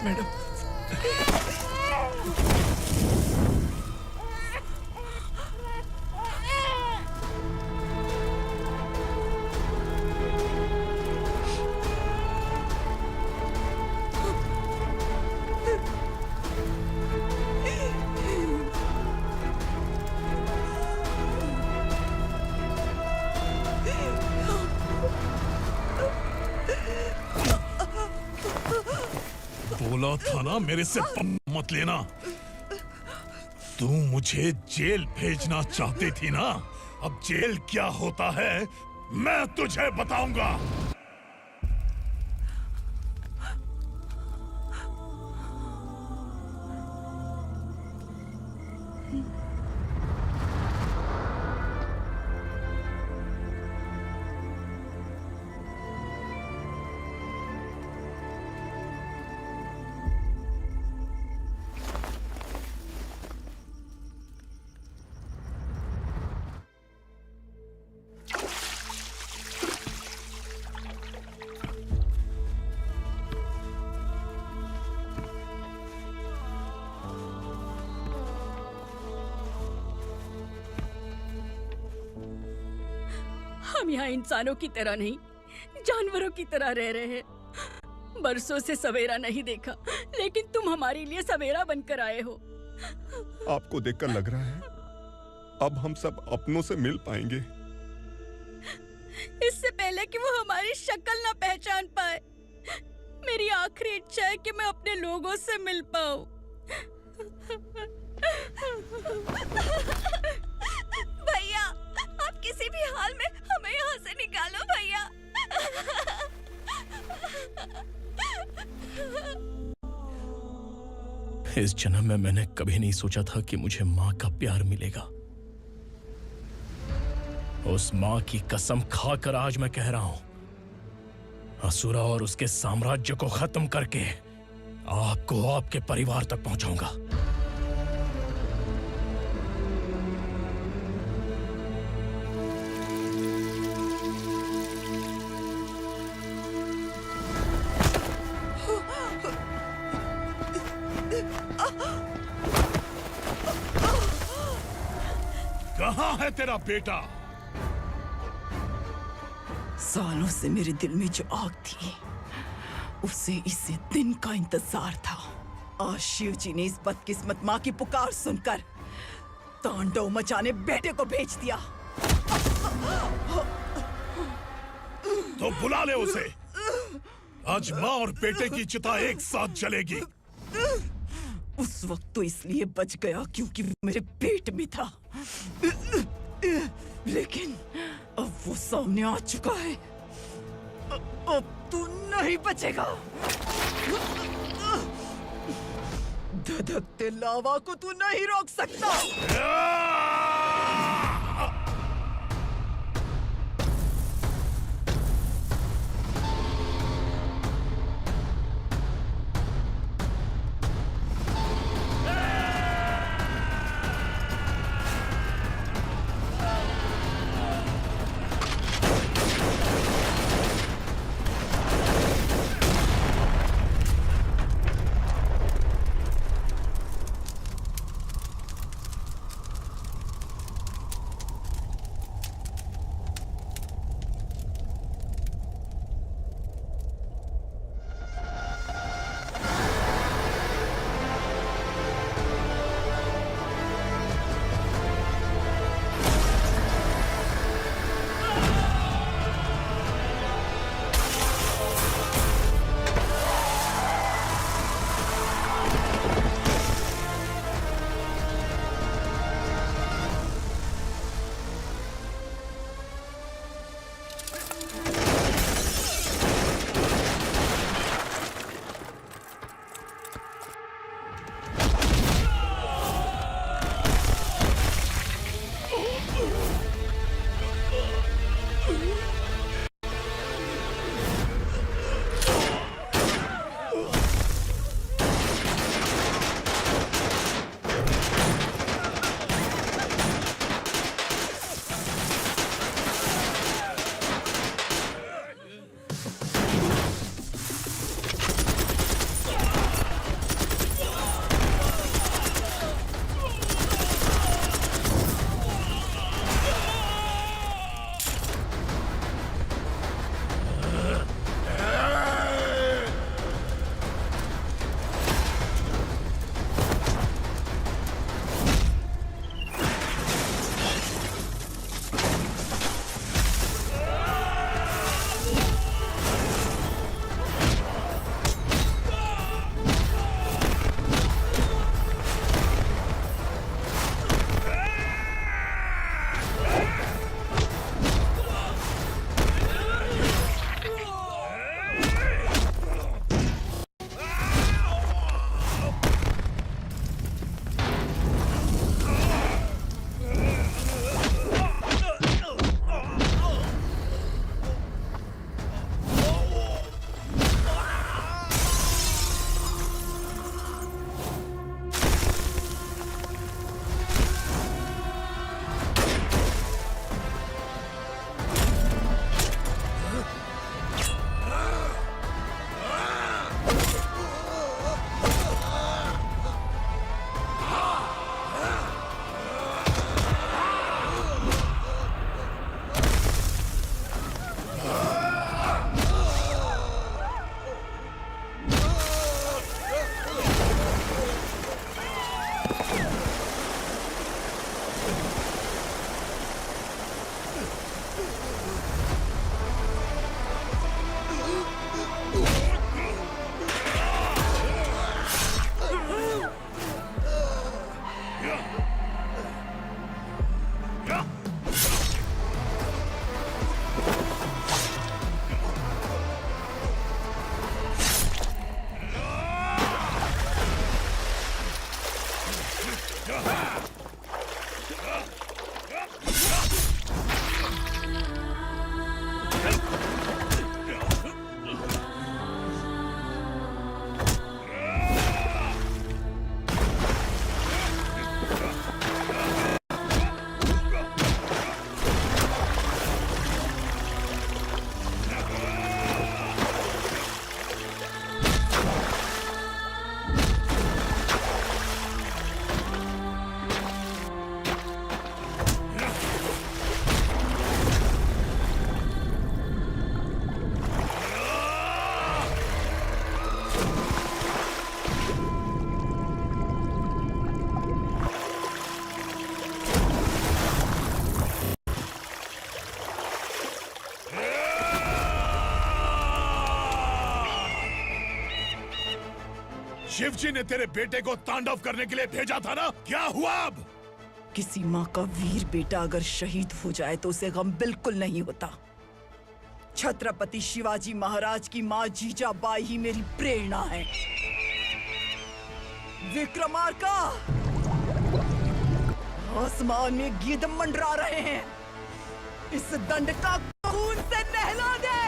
मैडम, बोला था ना मेरे से मत लेना। तू मुझे जेल भेजना चाहती थी ना? अब जेल क्या होता है मैं तुझे बताऊंगा। हम यहाँ इंसानों की तरह नहीं, जानवरों की तरह रह रहे हैं। बरसों से सवेरा नहीं देखा, लेकिन तुम हमारे लिए सवेरा बनकर आए हो। आपको देखकर लग रहा है अब हम सब अपनों से मिल पाएंगे। इससे पहले कि वो हमारी शक्ल ना पहचान पाए, मेरी आखिरी इच्छा है कि मैं अपने लोगों से मिल पाऊं। भैया, आप किसी भी हाल में हमें यहाँ से निकालो भैया। इस जन्म में मैंने कभी नहीं सोचा था कि मुझे माँ का प्यार मिलेगा। उस माँ की कसम खाकर आज मैं कह रहा हूं, असुरा और उसके साम्राज्य को खत्म करके आपको आपके परिवार तक पहुंचाऊंगा। कहाँ है तेरा बेटा? सालों से मेरे दिल में जो आग थी, उसे इसी दिन का इंतजार था। आज शिव जी ने इस बदकिस्मत माँ की पुकार सुनकर तांडव मचाने बेटे को भेज दिया। तो बुला ले उसे। आज माँ और बेटे की चिता एक साथ जलेगी। उस वक्त तो इसलिए बच गया क्योंकि वो मेरे पेट में था, लेकिन अब वो सामने आ चुका है। अब तू नहीं बचेगा। धधकते लावा को तू नहीं रोक सकता। शिवजी ने तेरे बेटे को तांडव करने के लिए भेजा था ना, क्या हुआ अब? किसी माँ का वीर बेटा अगर शहीद हो जाए तो उसे गम बिल्कुल नहीं होता। छत्रपति शिवाजी महाराज की माँ जीजाबाई ही मेरी प्रेरणा है। विक्रमार्का, आसमान में गीत मंडरा रहे हैं, इस दंड का खून से नहला दे।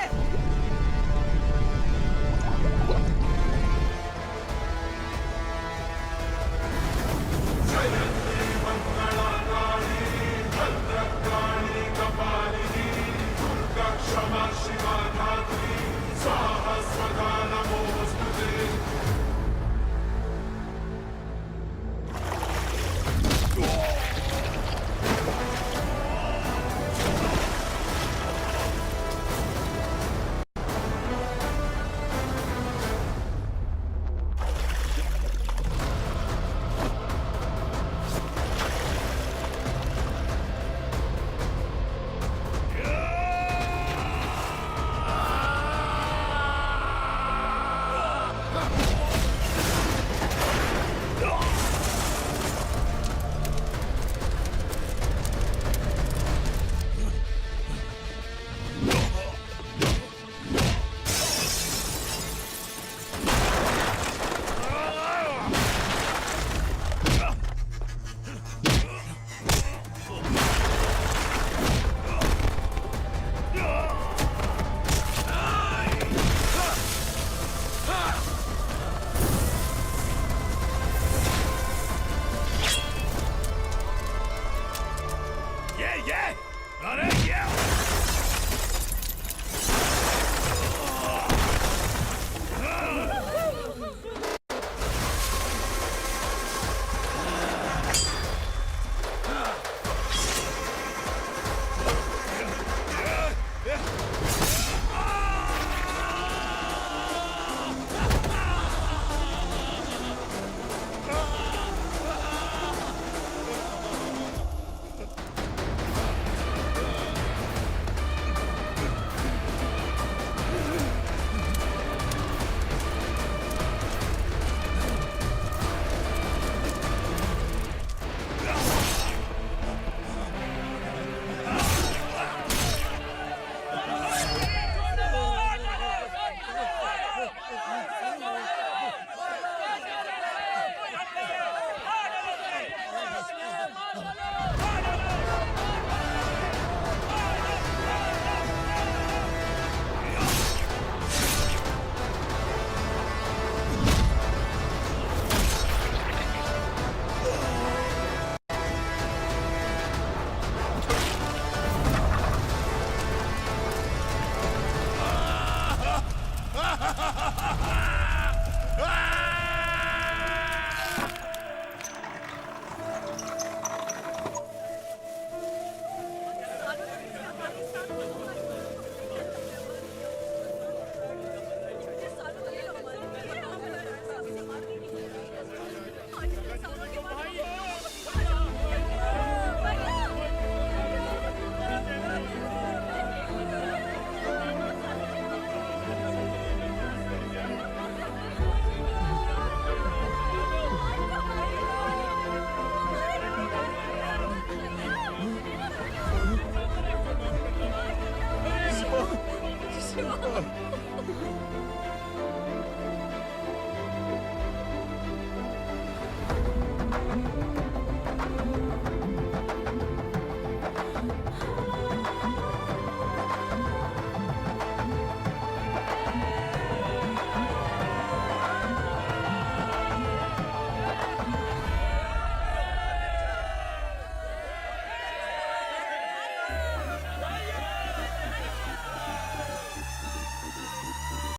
Ah!